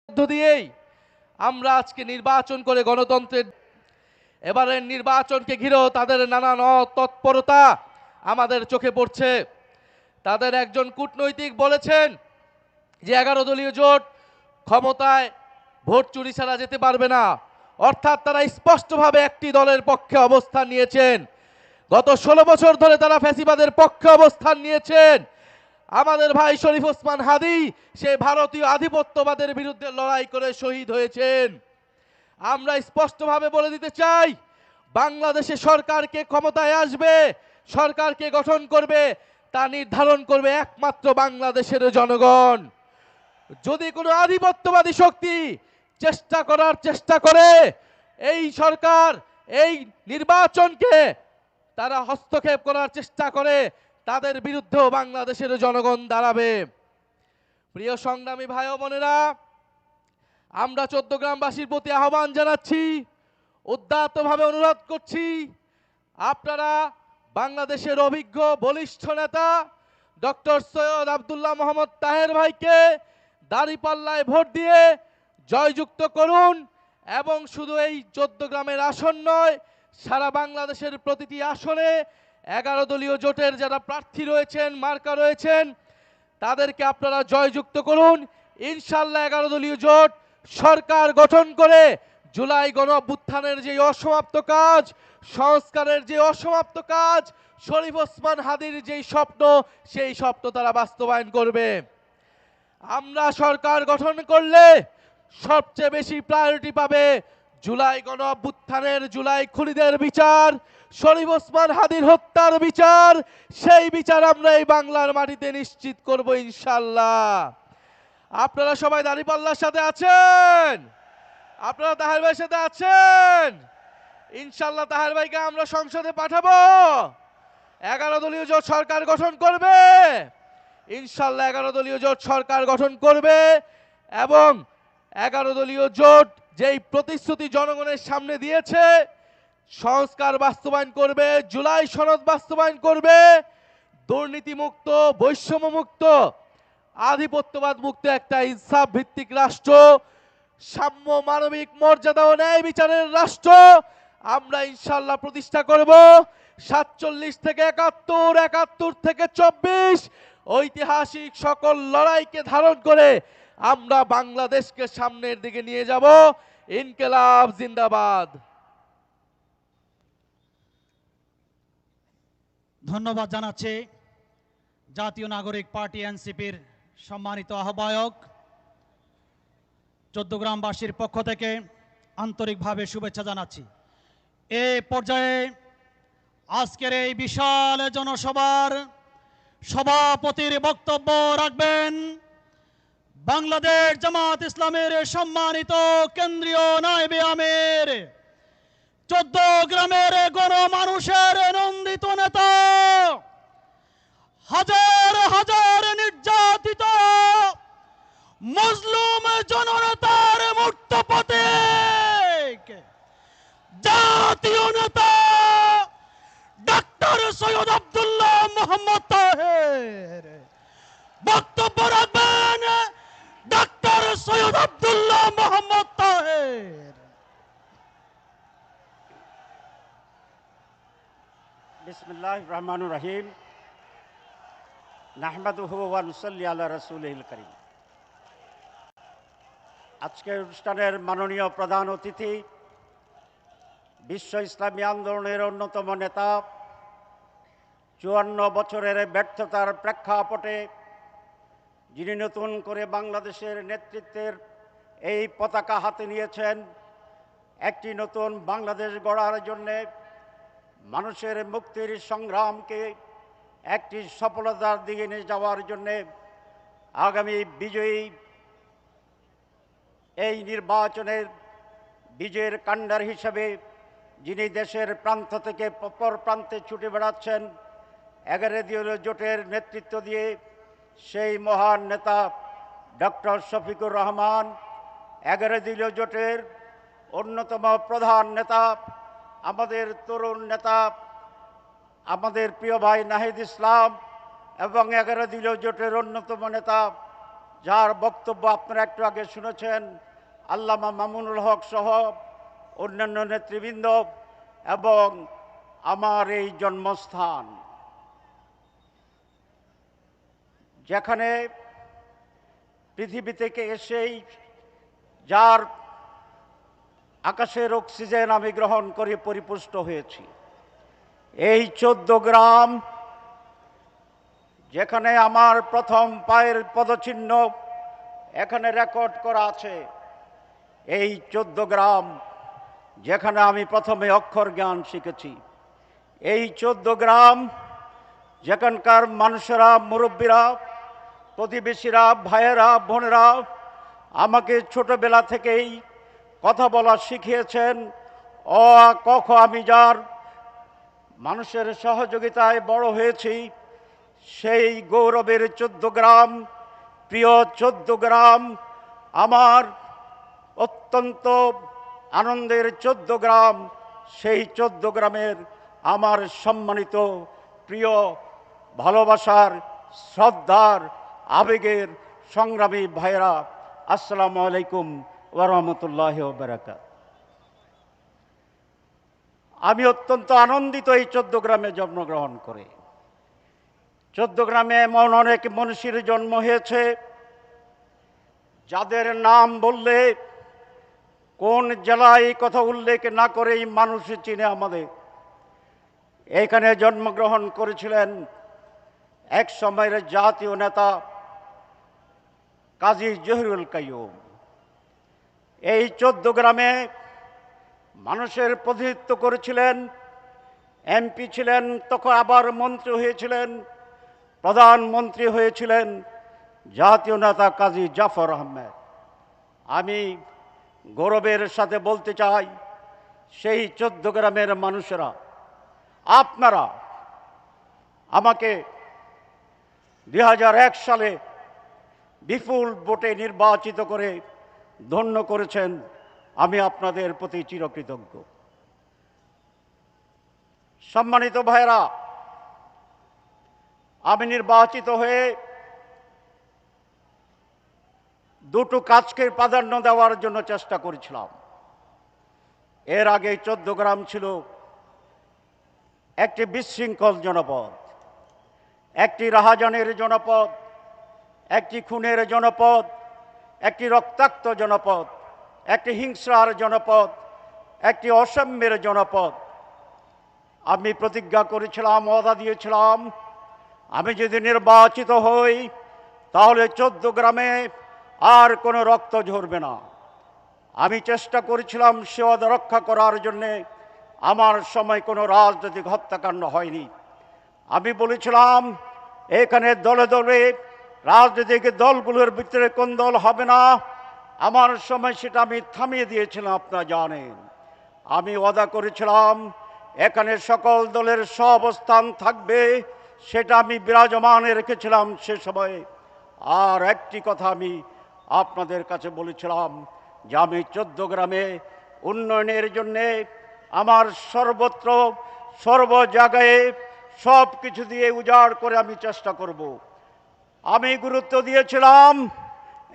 মধ্য দিয়েই আমরা আজকে নির্বাচন করে গণতন্ত্রের এবারের নির্বাচনকে ঘিরেও তাদের নানান তৎপরতা আমাদের চোখে পড়ছে। তাদের একজন কূটনৈতিক বলেছেন যে 11 দলীয় জোট ক্ষমতায় ভোট চুরি ছাড়া যেতে পারবে না, অর্থাৎ তারা স্পষ্টভাবে একটি দলের পক্ষে অবস্থান নিয়েছেন। গত 16 বছর ধরে তারা ফ্যাসিবাদের পক্ষে অবস্থান নিয়েছেন। আমাদের ভাই শরীফ ওসমান হাদি সেই ভারতীয় আধিপত্যবাদের বিরুদ্ধে লড়াই করে শহীদ হয়েছেন। আমরা স্পষ্টভাবে বলে দিতে চাই, বাংলাদেশে সরকারকে ক্ষমতায় আসবে, সরকারকে গঠন করবে, তা নির্ধারণ করবে একমাত্র বাংলাদেশের জনগণ। যদি কোনো আধিপত্যবাদী শক্তি চেষ্টা করে এই সরকার এই নির্বাচনকে তারা হস্তক্ষেপ করার চেষ্টা করে, তাদের বিরুদ্ধেও বাংলাদেশের জনগণ দাঁড়াবে। প্রিয় সংগ্রামী ভাই ও বোনেরা, আমরা 14 গ্রামবাসীর প্রতি আহ্বান জানাচ্ছি, উদাত্তভাবে অনুরোধ করছি, আপনারা বাংলাদেশের অভিজ্ঞ বলিষ্ঠ নেতা ডক্টর সৈয়দ আব্দুল্লাহ মোহাম্মদ তাহের ভাইকে দাঁড়িপাল্লায় ভোট দিয়ে জয়যুক্ত করুন। এবং শুধু এই 14 গ্রামের আসন নয়, সারা বাংলাদেশের প্রতিটি আসনে 11 দলীয় জোটের যারা প্রার্থী রয়েছেন, মার্কা রয়েছেন, তাদেরকে আপনারা জয়যুক্ত করুন। ইনশাল্লাহ 11 দলীয় জোট সরকার গঠন করে জুলাই গণ অভ্যুত্থানের যে অসমাপ্ত কাজ, সংস্কারের যে অসমাপ্ত কাজ, শরীফ ওসমান হাদির যেই স্বপ্ন, সেই স্বপ্ন তারা বাস্তবায়ন করবে। আমরা সরকার গঠন করলে সবচেয়ে বেশি প্রায়োরিটি পাবে জুলাই গণ অভ্যুত্থানের জুলাই খুনিদের বিচার, শরীফ ওসমান হাদির হত্যার বিচার। সেই বিচার আমরা এই বাংলার মাটিতে নিশ্চিত করব ইনশাল্লাহ। আপনারা সবাই দাঁড়িপাল্লার সাথে আছেন? আপনারা তাহের ভাইয়ের সাথে আছেন? ইনশাল্লাহ তাহের ভাইকে আমরা সংসদে পাঠাবো। 11 দলীয় জোট সরকার গঠন করবে ইনশাল্লাহ। 11 দলীয় জোট সরকার গঠন করবে এবং 11 দলীয় জোট যেই প্রতিশ্রুতি জনগণের সামনে দিয়েছে, সংস্কার বাস্তবায়ন করবে, জুলাই সনদ বাস্তবায়ন করবে, দুর্নীতিমুক্ত, বৈষম্যমুক্ত, আধিপত্যবাদ মুক্ত একটা ইনসাফ ভিত্তিক রাষ্ট্র, সাম্য, মানবিক মর্যাদা ও ন্যায় বিচারের রাষ্ট্র আমরা ইনশাল্লাহ প্রতিষ্ঠা করব। 47 থেকে 71, 71 থেকে 24 ঐতিহাসিক সকল লড়াইকে ধারণ করে আমরা বাংলাদেশকে সামনের দিকে নিয়ে যাব। ইনকিলাব জিন্দাবাদ। ধন্যবাদ জানাচ্ছি জাতীয় নাগরিক পার্টি এনসিপির সম্মানিত আহ্বায়ক। 14 গ্রামবাসীর পক্ষ থেকে আন্তরিকভাবে শুভেচ্ছা জানাচ্ছি। এ পর্যায়ে আজকের এই বিশাল জনসভার সভাপতির বক্তব্য রাখবেন বাংলাদেশ জামাত ইসলামের সম্মানিত কেন্দ্রীয় নায়েবে আমির, 14 গ্রামের গণমানুষের নন্দিত নেতা, হাজার হাজার নির্যাতিত মজলুম জননেতার মূর্ত প্রতীক, জাতীয় নেতা ডক্টর সৈয়দ আব্দুল্লাহ মোহাম্মদ তাহের। বক্তব্য রাখবেন ডক্টর সৈয়দ আব্দুল্লাহ মোহাম্মদ তাহের। বিসমিল্লাহির রহমানির রহিম। নাহমাদুহু ওয়া নুসাল্লি আলা রাসূলিল কারীম। আজকের অনুষ্ঠানের মাননীয় প্রধান অতিথি, বিশ্ব ইসলামী আন্দোলনের অন্যতম নেতা, 54 বছরের ব্যর্থতার প্রেক্ষাপটে যিনি নতুন করে বাংলাদেশের নেতৃত্বের এই পতাকা হাতে নিয়েছেন, একটি নতুন বাংলাদেশ গড়ার জন্যে, মানুষের মুক্তির সংগ্রামকে একটি সফলতার দিকে নিয়ে যাওয়ার জন্যে আগামী বিজয়ী এই নির্বাচনের বিজয়ের কাণ্ডার হিসেবে যিনি দেশের প্রান্ত থেকে অপর প্রান্তে ছুটে বেড়াচ্ছেন, 11 দলীয় জোটের নেতৃত্ব দিয়ে সেই মহান নেতা ডক্টর শফিকুর রহমান, 11 দলীয় জোটের অন্যতম প্রধান নেতা, আমাদের তরুণ নেতা, আমাদের প্রিয় ভাই নাহিদ ইসলাম এবং 11 দলীয় জোটের অন্যতম নেতা যার বক্তব্য আপনারা একটু আগে শুনেছেন, আল্লামা মামুনুল হক সহ অন্যান্য নেতৃবৃন্দ এবং আমার এই জন্মস্থান, যেখানে পৃথিবী থেকে এসেই যার আকাশের অক্সিজেন আমি গ্রহণ করে পরিপুষ্ট হয়েছি, এই 14 গ্রাম, যেখানে আমার প্রথম পায়ের পদচিহ্ন এখানে রেকর্ড করা আছে, এই 14 গ্রাম যেখানে আমি প্রথমে অক্ষর জ্ঞান শিখেছি, এই 14 গ্রাম যেখানকার মানুষেরা, মুরব্বীরা, প্রতিবেশীরা, ভাইয়েরা, বোনেরা আমাকে ছোটবেলা থেকেই কথা বলা শিখিয়েছেন। অ আ ক খ আমি যার মানুষের সহযোগিতায় বড় হয়েছি, সেই গৌরবের 14 গ্রাম, প্রিয় 14 গ্রাম, আমার অত্যন্ত আনন্দের 14 গ্রাম, সেই 14 গ্রামের আমার সম্মানিত, প্রিয়, ভালোবাসার, শ্রদ্ধার, আবেগের সংগ্রামী ভাইয়েরা, আসসালামু আলাইকুম ওয়া রাহমাতুল্লাহি ওয়া বারাকাতুহু। আমি অত্যন্ত আনন্দিত এই 14 গ্রামে জন্মগ্রহণ করে। 14 গ্রামে এমন অনেক মনীষীর জন্ম হয়েছে যাদের নাম বললে কোন জেলায় কথা উল্লেখ না করেই মানুষ চিনে আমাদের। এখানে জন্মগ্রহণ করেছিলেন এক সময়ের জাতীয় নেতা কাজী জহিরুল কাইয়ুম। এই 14 গ্রামে মানুষের প্রতিনিধিত্ব করেছিলেন, এমপি ছিলেন, তখন আবার মন্ত্রী হয়েছিলেন, প্রধানমন্ত্রী হয়েছিলেন জাতীয় নেতা কাজী জাফর আহমেদ। আমি গৌরবের সাথে বলতে চাই, সেই 14 গ্রামের মানুষেরা, আপনারা আমাকে 2001 সালে বিপুল ভোটে নির্বাচিত করে ধন্য করেছেন। আমি আপনাদের প্রতি চিরকৃতজ্ঞ। সম্মানিত ভাইরা, আমি নির্বাচিত হয়ে দুটো কাজকে প্রাধান্য দেওয়ার জন্য চেষ্টা করেছিলাম। এর আগে 14 গ্রাম ছিল একটি বিশৃঙ্খল জনপদ, একটি রাহাজানের জনপদ, একটি খুনের জনপদ, একটি রক্তাক্ত জনপদ, একটি হিংসার জনপদ, একটি অসাম্যের জনপদ। আমি প্রতিজ্ঞা করেছিলাম, ওয়াদা দিয়েছিলাম, আমি যদি নির্বাচিত হই তাহলে 14 গ্রামে আর কোনো রক্ত ঝরবে না। আমি চেষ্টা করেছিলাম সে ওয়াদা রক্ষা করার জন্যে। আমার সময় কোনো রাজনৈতিক হত্যাকাণ্ড হয়নি। আমি বলেছিলাম এখানে দলে দলে রাজনৈতিক দলগুলোর ভিতরে কোন দল হবে না। আমার সময় সেটা আমি থামিয়ে দিয়েছিলাম, আপনারা জানেন। আমি ওয়াদা করেছিলাম এখানে সকল দলের সহাবস্থান থাকবে, সেটা আমি বিরাজমান রেখেছিলাম সে সময়ে। আর একটি কথা আমি আপনাদের কাছে বলেছিলাম যে আমি 14 গ্রামে উন্নয়নের জন্যে আমার সর্বত্র সর্ব জায়গায় সব কিছু দিয়ে উজাড় করে আমি চেষ্টা করব। আমি গুরুত্ব দিয়েছিলাম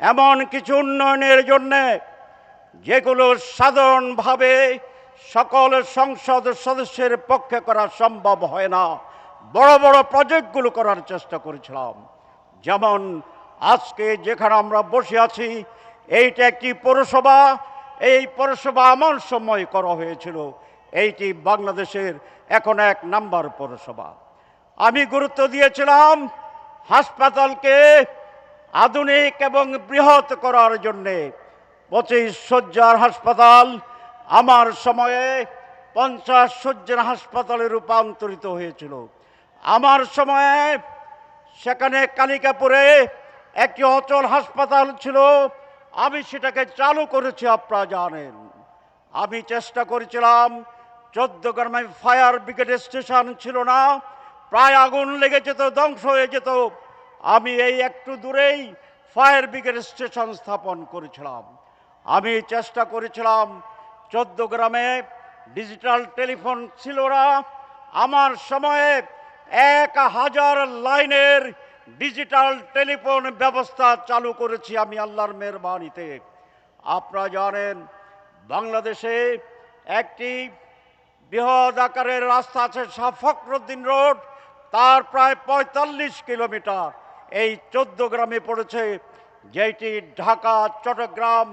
এমন কিছু উন্নয়নের জন্যে যেগুলো সাধারণভাবে সকল সংসদ সদস্যের পক্ষে করা সম্ভব হয় না। বড় বড় প্রজেক্টগুলো করার চেষ্টা করেছিলাম। যেমন আজকে যেখানে আমরা বসে আছি, এইটা একটি পৌরসভা। এই পৌরসভা আমার সময় করা হয়েছিল। এইটি বাংলাদেশের এখন 1 নাম্বার পৌরসভা। আমি গুরুত্ব দিয়েছিলাম হাসপাতালকে আধুনিক এবং বৃহৎ করার জন্যে। 25 শয্যার হাসপাতাল আমার সময়ে 50 শয্যার হাসপাতালে রূপান্তরিত হয়েছিল। আমার সময়ে সেখানে কালিকাপুরে একটি অচল হাসপাতাল ছিল, আমি সেটাকে চালু করেছি, আপনারা জানেন। আমি চেষ্টা করেছিলাম 14 গ্রামে ফায়ার ব্রিগেড স্টেশন ছিল না, প্রায় আগুন লেগে যেত, ধ্বংস হয়ে যেত। আমি এই একটু দূরেই ফায়ার ব্রিগেড স্টেশন স্থাপন করেছিলাম। আমি চেষ্টা করেছিলাম 14 গ্রামে ডিজিটাল টেলিফোন ছিল না। আমার সময়ে 1000 লাইনের ডিজিটাল টেলিফোন ব্যবস্থা চালু করেছি আমি আল্লাহর মেহেরবানিতে। আপনারা জানেন বাংলাদেশে একটি বৃহৎ আকারের রাস্তা আছে শাহ ফখরুদ্দিন রোড, তার প্রায় ৪৫ কিলোমিটার এই ১৪ গ্রামে পড়েছে, যেটি ঢাকা চট্টগ্রাম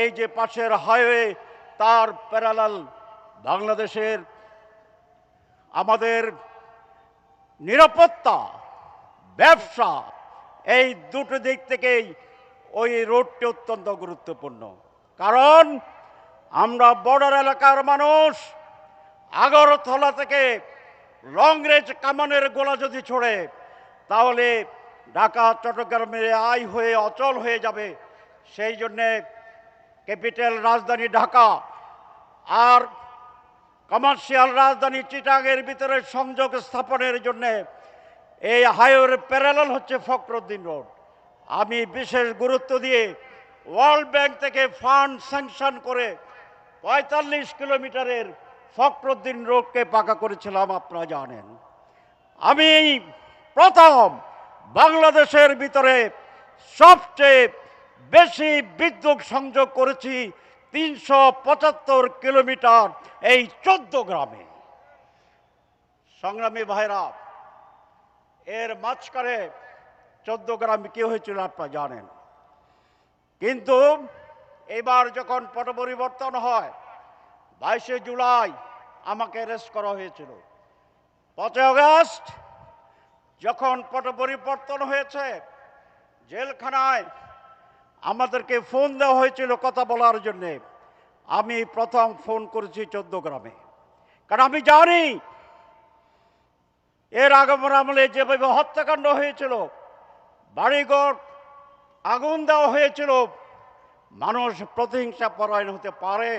এই যে পাশের হাইওয়ে তার প্যারালাল। বাংলাদেশের আমাদের নিরাপত্তা, ব্যবসা, এই দুটো দিক থেকেই ওই রোডটি অত্যন্ত গুরুত্বপূর্ণ। কারণ আমরা বর্ডার এলাকার মানুষ, আগরতলা থেকে লং রেঞ্জ কামানের গোলা যদি ছোড়ে তাহলে ঢাকা চট্টগ্রামের আয় হয়ে অচল হয়ে যাবে। সেই জন্যে ক্যাপিটাল রাজধানী ঢাকা আর কমার্শিয়াল রাজধানী চিটাগের ভিতরে সংযোগ স্থাপনের জন্যে এই হাইওয়ের প্যারালাল হচ্ছে ফখরুদ্দিন রোড। আমি বিশেষ গুরুত্ব দিয়ে ওয়ার্ল্ড ব্যাংক থেকে ফান্ড স্যাংশন করে ৪৫ কিলোমিটারের ফখরুদ্দিন রোডকে পাকা করেছিলাম, আপনারা জানেন। আমি প্রথম বাংলাদেশের ভিতরে সবচেয়ে বেশি বিদ্যুৎ সংযোগ করেছি ৩৭৫ কিলোমিটার এই ১৪ গ্রামে। সংগ্রামী ভাইরা, এর মাঝখানে ১৪ গ্রামে কি হয়েছিল আপনারা জানেন। কিন্তু এবার যখন পট পরিবর্তন হয় ২২শে জুলাই আমাকে অ্যারেস্ট করা হয়েছিল। ৫ই আগস্ট যখন পট পরিবর্তন হয়েছে জেলখানায় আমাদেরকে ফোন দেওয়া হয়েছিল কথা বলার জন্যে। আমি প্রথম ফোন করেছি ১৪ গ্রামে, কারণ আমি জানি এর আগমন আমলে যেভাবে হত্যাকাণ্ড হয়েছিল, বাড়িঘর আগুন দেওয়া হয়েছিল, মানুষ প্রতিহিংসা পরায়ণ হতে পারে।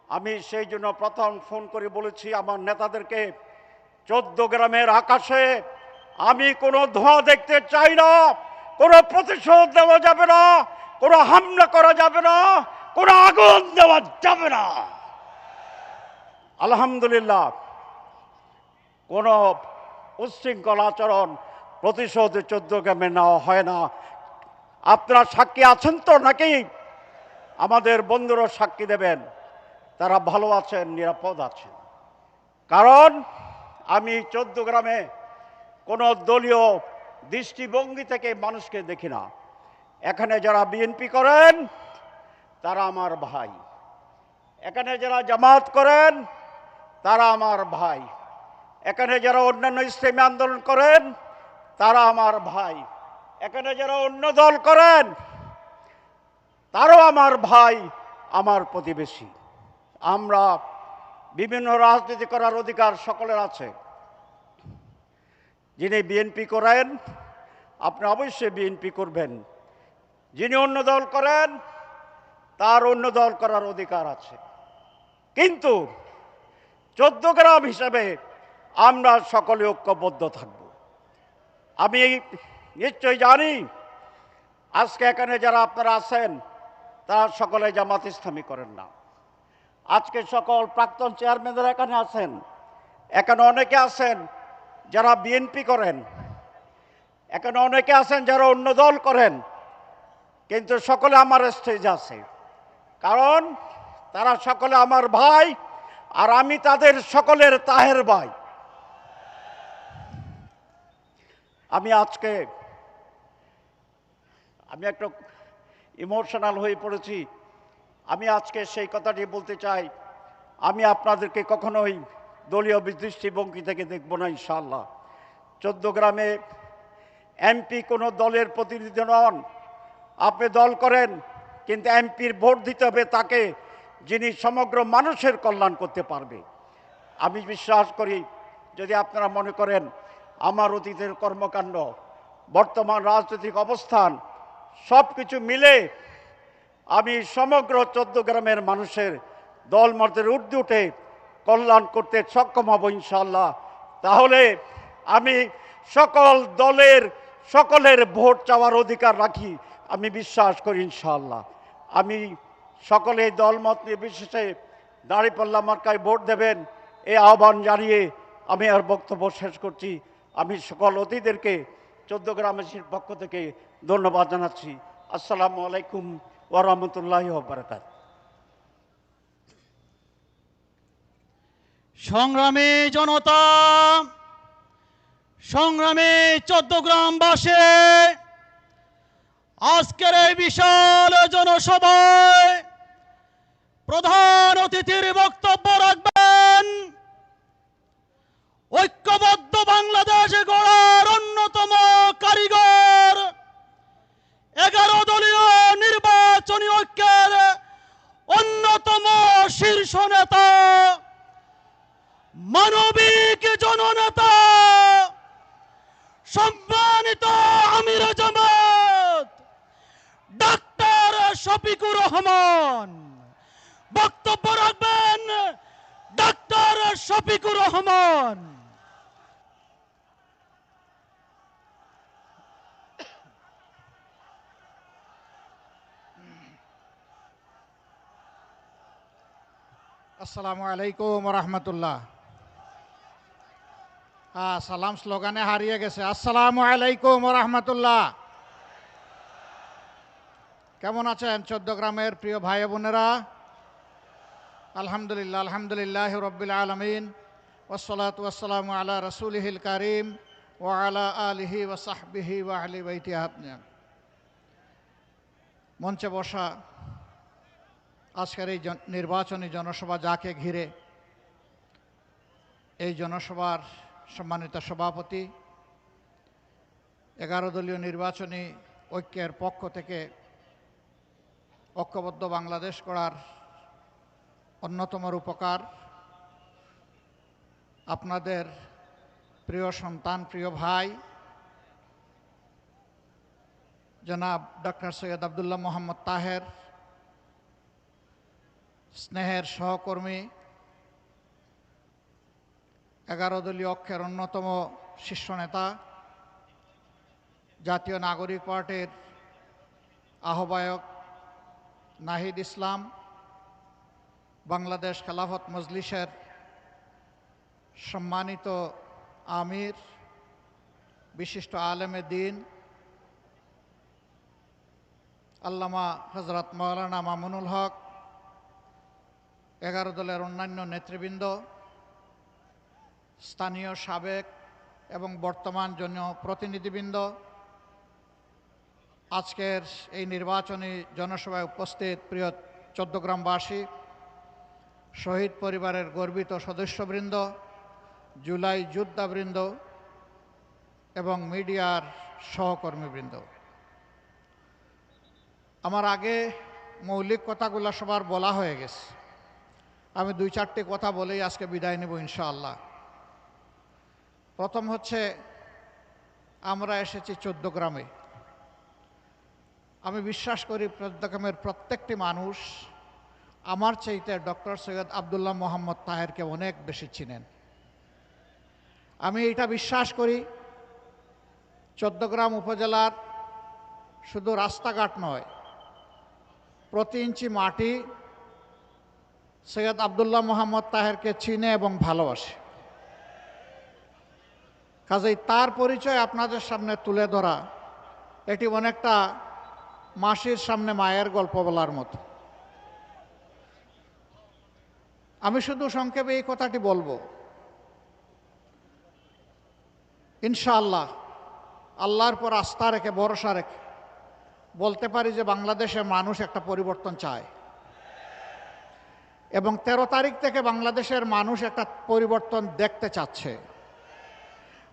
আমি সেই জন্য প্রথম ফোন করে বলেছি আমার নেতাদেরকে, ১৪ গ্রামের আকাশে আমি কোনো ধোঁয়া দেখতে চাই না, কোনো প্রতিশোধ দেওয়া যাবে না, কোনো হামলা করা যাবে না, কোনো আগুন দেওয়া যাবে না। আলহামদুলিল্লাহ কোনো উচ্ছৃঙ্খল আচরণ প্রতিশোধ ১৪ গ্রামে নেওয়া হয় না। আপনারা সাক্ষী আছেন তো নাকি? আমাদের বন্ধুরা সাক্ষী দেবেন, তারা ভালো আছেন, নিরাপদ আছেন। কারণ আমি ১৪ গ্রামে কোনো দলীয় দৃষ্টিভঙ্গি থেকে মানুষকে দেখি না। এখানে যারা বিএনপি করেন তারা আমার ভাই, এখানে যারা জামাত করেন তারা আমার ভাই, এখানে যারা অন্যান্য ইসলামী আন্দোলন করেন তারা আমার ভাই, এখানে যারা অন্য দল করেন তারাও আমার ভাই, আমার প্রতিবেশী। আমরা বিভিন্ন রাজনীতি করার অধিকার সকলের আছে। যিনি বিএনপি করেন আপনি অবশ্যই বিএনপি করবেন, যিনি অন্য দল করেন তার অন্য দল করার অধিকার আছে। কিন্তু ১৪ গ্রাম হিসাবে আমরা সকলে ঐক্যবদ্ধ থাকব। আমি নিশ্চয় জানি আজকে এখানে যারা আপনারা আছেন তারা সকলে জামাত ইসলামী করেন না। আজকে সকল প্রাক্তন চেয়ারম্যানরা এখানে আছেন, এখানে অনেকে আছেন যারা বিএনপি করেন, এখানে অনেকে আছেন যারা অন্য দল করেন, কিন্তু সকলে আমার স্টেজে আছে, কারণ তারা সকলে আমার ভাই আর আমি তাদের সকলের তাহের ভাই। আমি একটু ইমোশনাল হয়ে পড়েছি। আমি আজকে সেই কথাটি বলতে চাই, আমি আপনাদেরকে কখনোই দলীয় দৃষ্টিভঙ্গি থেকে দেখব না ইনশাআল্লাহ। ১৪ গ্রামে এমপি কোনো দলের প্রতিনিধি নন। আপনি দল করেন কিন্তু এমপির ভোট দিতে হবে তাকে, যিনি সমগ্র মানুষের কল্যাণ করতে পারবে। আমি বিশ্বাস করি যদি আপনারা মনে করেন আমার অতীতের কর্মকাণ্ড, বর্তমান রাজনৈতিক অবস্থান সব কিছু মিলে আমি সমগ্র ১৪ গ্রামের মানুষের দলমতের ঊর্ধ্বে উঠে কল্যাণ করতে সক্ষম হব ইনশাআল্লাহ, তাহলে আমি সকল দলের সকলের ভোট চাওয়ার অধিকার রাখি, আমি বিশ্বাস করি ইনশাআল্লাহ। আমি সকলে দলমত নির্বিশেষে দাঁড়িপাল্লা মার্কায় ভোট দেবেন এই আহ্বান জানিয়ে আমি আর বক্তব্য শেষ করছি। আমি সকল অতিথিদেরকে গ্রামবাসীর পক্ষ থেকে ধন্যবাদ জানাচ্ছি। আসসালামু আলাইকুম ওয়া রাহমাতুল্লাহি ওয়া বারাকাতুহু। সংগ্রামী জনতা, সংগ্রামী চৌদ্দগ্রামবাসী, আজকের এই বিশাল জনসভায় প্রধান অতিথির বক্তব্য রাখবেন ঐক্যবদ্ধ বাংলাদেশ গড়ার অন্যতম কারিগর, 11 দলীয় নির্বাচনী ঐক্যের অন্যতম শীর্ষ নেতা, মানবিক জননেতা, সম্মানিত আমির জামাত ডাক্তার শফিকুর রহমান। বক্তব্য রাখবেন ডাক্তার শফিকুর রহমান। আসসালামু আলাইকুম রহমতুল্লাহ। সালাম স্লোগানে হারিয়ে গেছে। আসসালামু আলাইকুম রহমতুল্লাহ। কেমন আছেন চৌদ্দগ্রামের প্রিয় ভাই বোনেরা? আলহামদুলিল্লাহ, আলহামদুলিল্লাহ রব্বিল আলামিন, ওয়াসসালাতু ওয়াসসালামু আলা রাসূলিহিল কারীম ওয়া আলা আলিহি ওয়া সাহবিহি ওয়া আহলি বাইতিহি আজমাইন। মঞ্চে বসা আজকের এই নির্বাচনী জনসভা যাকে ঘিরে, এই জনসভার সম্মানিত সভাপতি, 11 দলীয় নির্বাচনী ঐক্যের পক্ষ থেকে ঐক্যবদ্ধ বাংলাদেশ গড়ার অন্যতম রূপকার আপনাদের প্রিয় সন্তান, প্রিয় ভাই জনাব ডক্টর সৈয়দ আব্দুল্লাহ মোহাম্মদ তাহের, স্নেহের সহকর্মী, 11 দলীয় ঐক্যের অন্যতম শীর্ষ নেতা, জাতীয় নাগরিক পার্টির আহ্বায়ক নাহিদ ইসলাম, বাংলাদেশ খেলাফত মজলিসের সম্মানিত আমির, বিশিষ্ট আলেমে দ্বীন আল্লামা হযরত মাওলানা মামুনুল হক, 11 দলের অন্যান্য নেতৃবৃন্দ, স্থানীয় সাবেক এবং বর্তমান জনপ্রতিনিধিবৃন্দ, আজকের এই নির্বাচনী জনসভায় উপস্থিত প্রিয় চৌদ্দগ্রামবাসী, শহীদ পরিবারের গর্বিত সদস্যবৃন্দ, জুলাই যোদ্ধাবৃন্দ এবং মিডিয়ার সহকর্মীবৃন্দ, আমার আগে মৌলিক কথাগুলো সবার বলা হয়ে গেছে। আমি 2-4টি কথা বলেই আজকে বিদায় নেব ইনশাআল্লাহ। প্রথম হচ্ছে, আমরা এসেছি চৌদ্দগ্রামে। আমি বিশ্বাস করি চৌদ্দগ্রামের প্রত্যেকটি মানুষ আমার চাইতে ডক্টর সৈয়দ আব্দুল্লাহ মোহাম্মদ তাহেরকে অনেক বেশি চিনেন। আমি এটা বিশ্বাস করি, চৌদ্দগ্রাম উপজেলার শুধু রাস্তাঘাট নয়, প্রতি ইঞ্চি মাটি সৈয়দ আব্দুল্লাহ মোহাম্মদ তাহেরকে চিনে এবং ভালোবাসে। কাজেই তার পরিচয় আপনাদের সামনে তুলে ধরা, এটি অনেকটা মাসির সামনে মায়ের গল্প বলার মতো। আমি শুধু সংক্ষেপে এই কথাটি বলবো, ইনশাআল্লাহ আল্লাহর পর আস্থা রেখে, ভরসা রেখে বলতে পারি যে বাংলাদেশের মানুষ একটা পরিবর্তন চায় এবং 13 তারিখ থেকে বাংলাদেশের মানুষ একটা পরিবর্তন দেখতে চাচ্ছে।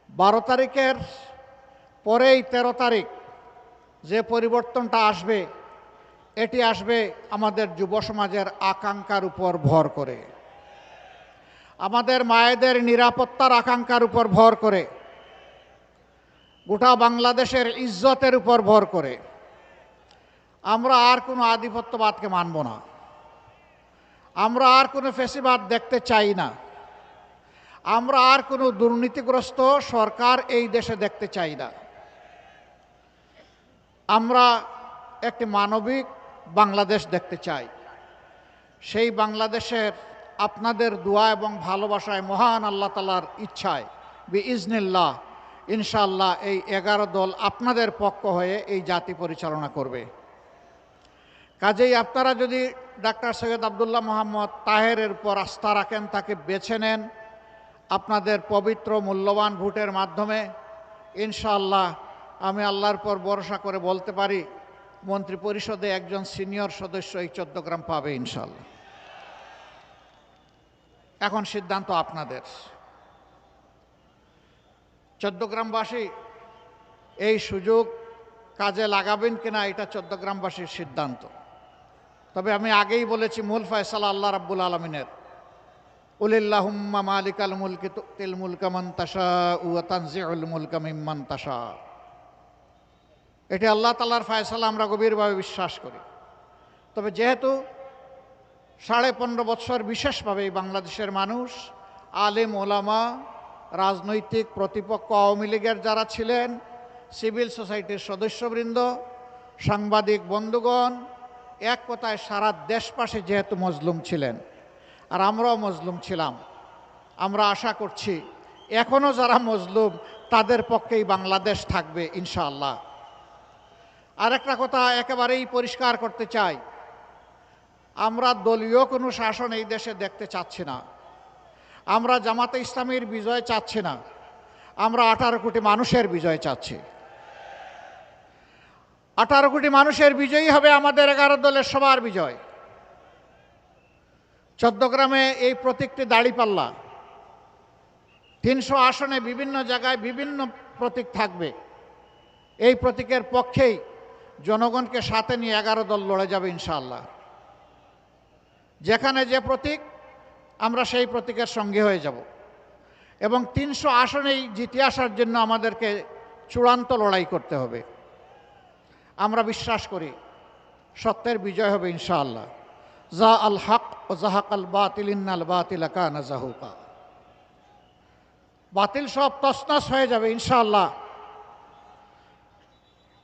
12 তারিখের পরেই 13 তারিখ যে পরিবর্তনটা আসবে, এটি আসবে আমাদের যুব সমাজের আকাঙ্ক্ষার উপর ভর করে, আমাদের মায়েদের নিরাপত্তার আকাঙ্ক্ষার উপর ভর করে, গোটা বাংলাদেশের ইজ্জতের উপর ভর করে। আমরা আর কোনো আধিপত্যবাদকে মানব না, আমরা আর কোনো ফ্যাসিবাদ দেখতে চাই না, আমরা আর কোনো দুর্নীতিগ্রস্ত সরকার এই দেশে দেখতে চাই না। আমরা একটি মানবিক বাংলাদেশ দেখতে চাই। সেই বাংলাদেশের আপনাদের দোয়া এবং ভালোবাসায়, মহান আল্লাহ তাআলার ইচ্ছায় বিইজনিল্লাহ ইনশাআল্লাহ এই 11 দল আপনাদের পক্ষ হয়ে এই জাতি পরিচালনা করবে। কাজেই আপনারা যদি ডাক্তার সৈয়দ আবদুল্লাহ মোহাম্মদ তাহেরের উপর আস্থা রাখেন, তাকে বেছে নেন আপনাদের পবিত্র মূল্যবান ভোটের মাধ্যমে, ইনশাআল্লাহ আমি আল্লাহর পর ভরসা করে বলতে পারি মন্ত্রী পরিষদে একজন সিনিয়র সদস্য এই চট্টগ্রাম পাবে ইনশাআল্লাহ। এখন সিদ্ধান্ত আপনাদের। চট্টগ্রামবাসী এই সুযোগ কাজে লাগাবেন কিনা এটা চট্টগ্রামবাসীর সিদ্ধান্ত। তবে আমি আগেই বলেছি মূল ফয়সালা আল্লাহ রাব্বুল আলামিনের। কুলিল্লাহুম্মা মালিকাল মুলকি তুতিল মুলকা মান তাশাউ ওয়া তানজিউল মুলকা মিম্মান তাশা। এটি আল্লাহ তাআলার ফয়সালা, আমরা গভীরভাবে বিশ্বাস করি। তবে যেহেতু 15.5 বছর বিশেষভাবে বাংলাদেশের মানুষ, আলেম ওলামা, রাজনৈতিক প্রতিপক্ষ আওয়ামী লীগের যারা ছিলেন, সিভিল সোসাইটির সদস্যবৃন্দ, সাংবাদিক বন্ধুগণ, এক কথায় সারা দেশবাসী যেহেতু মজলুম ছিলেন আর আমরাও মজলুম ছিলাম, আমরা আশা করছি এখনও যারা মজলুম তাদের পক্ষেই বাংলাদেশ থাকবে ইনশাআল্লাহ। আরেকটা কথা একেবারেই পরিষ্কার করতে চাই, আমরা দলীয় কোনো শাসন এই দেশে দেখতে চাচ্ছি না। আমরা জামাতে ইসলামীর বিজয় চাচ্ছি না, আমরা 18 কোটি মানুষের বিজয় চাচ্ছি। 18 কোটি মানুষের বিজয়ী হবে আমাদের 11 দলের সবার বিজয়। চট্টগ্রামে এই প্রতীকটি দাঁড়িপাল্লা, 300 আসনে বিভিন্ন জায়গায় বিভিন্ন প্রতীক থাকবে। এই প্রতীকের পক্ষেই জনগণকে সাথে নিয়ে 11 দল লড়ে যাবে ইনশাআল্লাহ। যেখানে যে প্রতীক আমরা সেই প্রতীকের সঙ্গে হয়ে যাব এবং 300 আসনেই জিতে আসার জন্য আমাদেরকে চূড়ান্ত লড়াই করতে হবে। আমরা বিশ্বাস করি সত্যের বিজয় হবে ইনশাআল্লাহ। জা আল হক ও জাহাক আল বাতিল ইন্নাল বাতিলা কানা জাহুকা। বাতিল সব তছনছ হয়ে যাবে ইনশাআল্লাহ।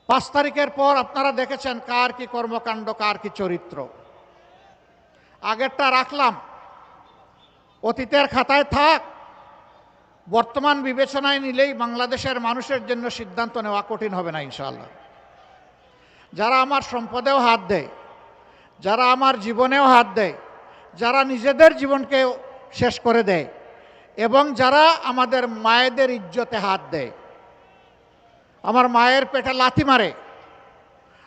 5 তারিখের পর আপনারা দেখেছেন কার কি কর্মকাণ্ড, কার কি চরিত্র। আগেরটা রাখলাম, অতীতের খাতায় থাক, বর্তমান বিবেচনায় নিলেই বাংলাদেশের মানুষের জন্য সিদ্ধান্ত নেওয়া কঠিন হবে না ইনশাআল্লাহ। যারা আমার সম্পদেও হাত দেয়, যারা আমার জীবনেও হাত দেয়, যারা নিজেদের জীবনকে শেষ করে দেয় এবং যারা আমাদের মায়েদের ইজ্জতে হাত দেয়, আমার মায়ের পেটে লাথি মারে,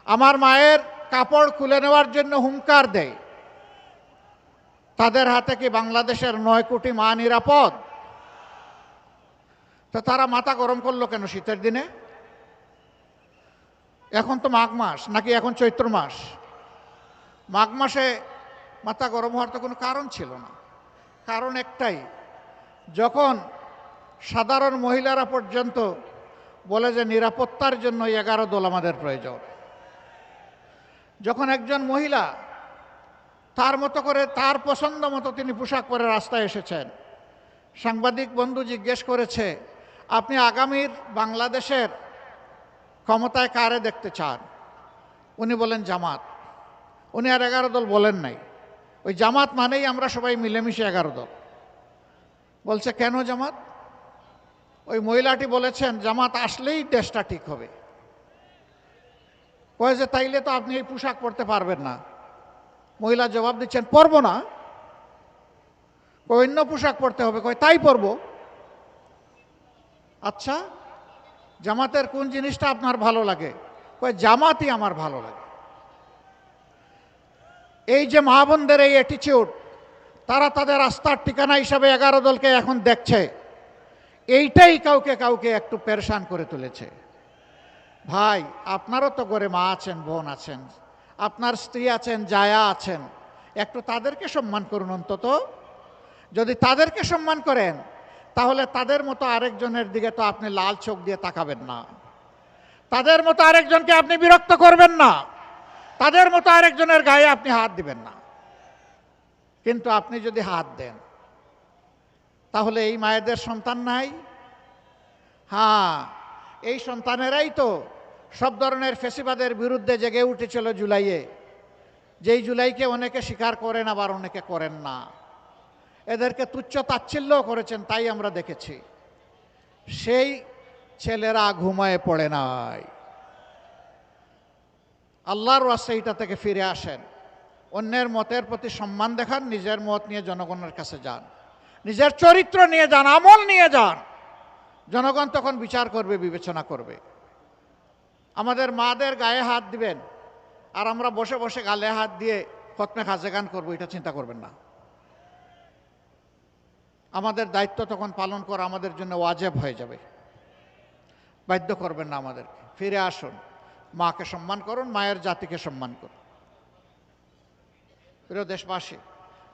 আমার মায়ের কাপড় খুলে নেওয়ার জন্য হুঙ্কার দেয়, তাদের হাতে কি বাংলাদেশের 9 কোটি মা নিরাপদ? তো তারা মাথা গরম করলো কেন শীতের দিনে? এখন তো মাঘ মাস, নাকি এখন চৈত্র মাস? মাঘ মাসে মাথা গরম হওয়ার তো কোনো কারণ ছিল না। কারণ একটাই, যখন সাধারণ মহিলারা পর্যন্ত বলে যে নিরাপত্তার জন্য 11 দল আমাদের প্রয়োজন, যখন একজন মহিলা তার মতো করে তার পছন্দ মতো তিনি পোশাক পরে রাস্তায় এসেছেন, সাংবাদিক বন্ধু জিজ্ঞেস করেছে আপনি আগামীর বাংলাদেশের ক্ষমতায় কারে দেখতে চান? উনি বলেন জামাত। উনি আর 11 দল বলেন নাই, ওই জামাত মানেই আমরা সবাই মিলেমিশে 11 দল। বলছে কেন জামাত? ওই মহিলাটি বলেছেন জামাত আসলেই দেশটা ঠিক হবে। কয়ে যে তাইলে তো আপনি এই পোশাক পরতে পারবেন না। মহিলা জবাব দিচ্ছেন পরবো না, অন্য পোশাক পরতে হবে। কয় তাই পরবো। আচ্ছা, জামাতের কোন জিনিসটা আপনার ভালো লাগে? কয় জামাতই আমার ভালো লাগে। এই যে মা বোনদের এই অ্যাটিচিউড, তারা তাদের আস্থার ঠিকানা হিসাবে 11 দলকে এখন দেখছে, এইটাই কাউকে কাউকে একটু পেরেশান করে তুলেছে। ভাই, আপনারও তো ঘরে মা আছেন, বোন আছেন, আপনার স্ত্রী আছেন, জায়া আছেন, একটু তাদেরকে সম্মান করুন অন্তত। যদি তাদেরকে সম্মান করেন তাহলে তাদের মতো আরেকজনের দিকে তো আপনি লাল চোখ দিয়ে তাকাবেন না, তাদের মতো আরেকজনকে আপনি বিরক্ত করবেন না, তাদের মতো আরেকজনের গায়ে আপনি হাত দিবেন না। কিন্তু আপনি যদি হাত দেন তাহলে এই মায়েদের সন্তান নাই? হ্যাঁ, এই সন্তানেরাই তো সব ধরনের ফেসিবাদের বিরুদ্ধে জেগে উঠেছিল জুলাইয়ে, যেই জুলাইকে অনেকে স্বীকার করেন আবার অনেকে করেন না। এদেরকে তুচ্ছ তাচ্ছিল্য করেছেন, তাই আমরা দেখেছি। সেই ছেলেরা ঘুমায় পড়ে নাই। আল্লাহর ওয়াস্তে এটা থেকে ফিরে আসেন, অন্যের মতের প্রতি সম্মান দেখান, নিজের মত নিয়ে জনগণের কাছে যান, নিজের চরিত্র নিয়ে যান, আমল নিয়ে যান। জনগণ তখন বিচার করবে, বিবেচনা করবে। আমাদের মাদের গায়ে হাত দিবেন আর আমরা বসে বসে গালে হাত দিয়ে খতমে খাজেগান করবো, এটা চিন্তা করবেন না। আমাদের দায়িত্ব তখন পালন করা আমাদের জন্য ওয়াজিব হয়ে যাবে। বাধ্য করবেন না আমাদেরকে। ফিরে আসুন, মাকে সম্মান করুন, মায়ের জাতিকে সম্মান করুন। প্রিয় দেশবাসী,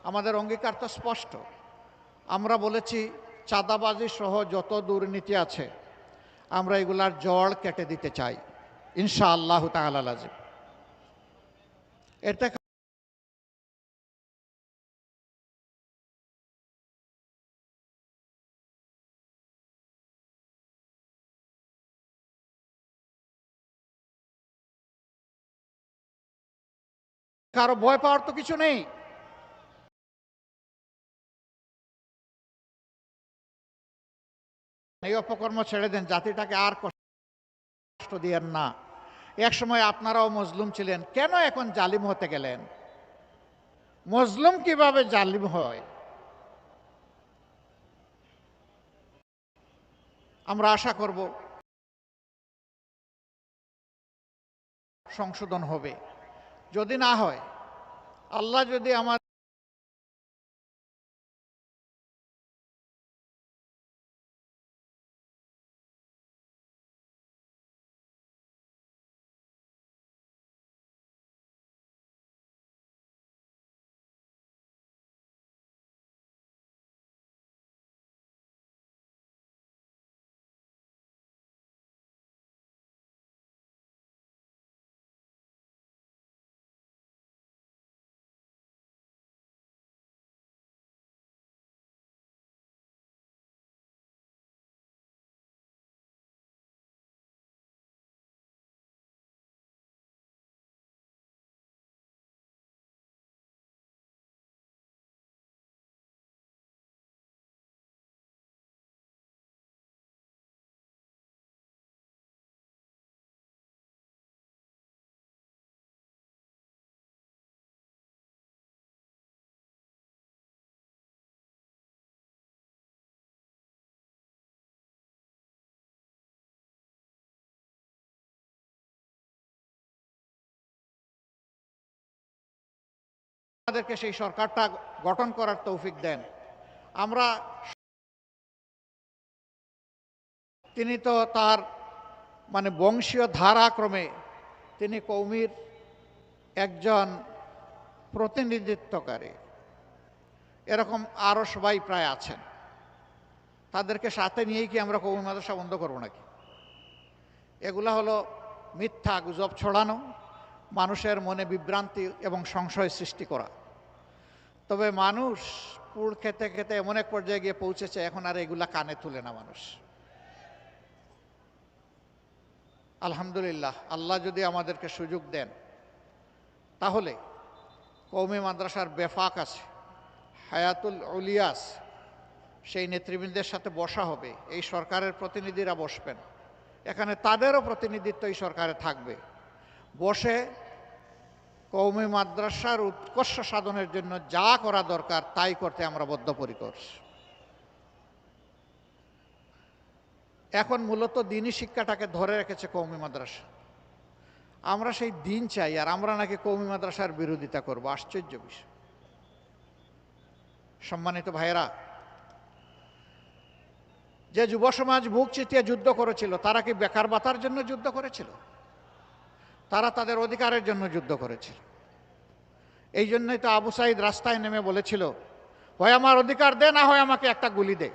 আমাদের অঙ্গীকার তো স্পষ্ট। আমরা বলেছি চাঁদাবাজি সহ যত দুর্নীতি আছে আমরা এগুলার জড় কেটে দিতে চাই ইনশাআল্লাহ তাআলা লাজিম। এর থেকে কারো ভয় পাওয়ার তো কিছু নেই। এই অপকর্ম ছেড়ে দেন, জাতিটাকে আর কষ্ট দিয়েন না। এক সময় আপনারাও মজলুম ছিলেন, কেন এখন জালিম হতে গেলেন? মজলুম কিভাবে জালিম হয়? আমরা আশা করব সংশোধন হবে। যদি না হয়, আল্লাহ যদি আমার আমাদেরকে সেই সরকারটা গঠন করার তৌফিক দেন। আমরা তিনি তো তার বংশীয় ধারাক্রমে তিনি কৌমির একজন প্রতিনিধিত্বকারী, এরকম আরও সবাই প্রায় আছেন। তাদেরকে সাথে নিয়েই কি আমরা কৌমি মাদ্রাসা বন্ধ করবো নাকি? এগুলা হলো মিথ্যা গুজব ছড়ানো, মানুষের মনে বিভ্রান্তি এবং সংশয় সৃষ্টি করা। তবে মানুষ পুড় খেতে খেতে এমন এক পর্যায়ে গিয়ে পৌঁছেছে, এখন আর এগুলা কানে তুলে না মানুষ। আলহামদুলিল্লাহ, আল্লাহ যদি আমাদেরকে সুযোগ দেন তাহলে কওমি মাদ্রাসার বেফাক আছে, হায়াতুল উলিয়াস, সেই নেতৃবৃন্দের সাথে বসা হবে। এই সরকারের প্রতিনিধিরা বসবেন, এখানে তাদেরও প্রতিনিধিত্ব এই সরকারে থাকবে। বসে কওমি মাদ্রাসার উৎকর্ষ সাধনের জন্য যা করা দরকার তাই করতে আমরা বদ্ধপরিকর। এখন মূলত দ্বীনি শিক্ষাটাকে ধরে রেখেছে কওমি মাদ্রাসা। আমরা সেই দিন চাই, আর আমরা নাকি কওমি মাদ্রাসার বিরোধিতা করব। আশ্চর্য বিষয়। সম্মানিত ভাইয়েরা, যে যুব সমাজ বুক চিতিয়ে যুদ্ধ করেছিল, তারা কি বেকার ভাতার জন্য যুদ্ধ করেছিল? তারা তাদের অধিকারের জন্য যুদ্ধ করেছিল। এই জন্যই তো আবু সাইদ রাস্তায় নেমে বলেছিল, হয় আমার অধিকার দে, না হয় আমাকে একটা গুলি দে।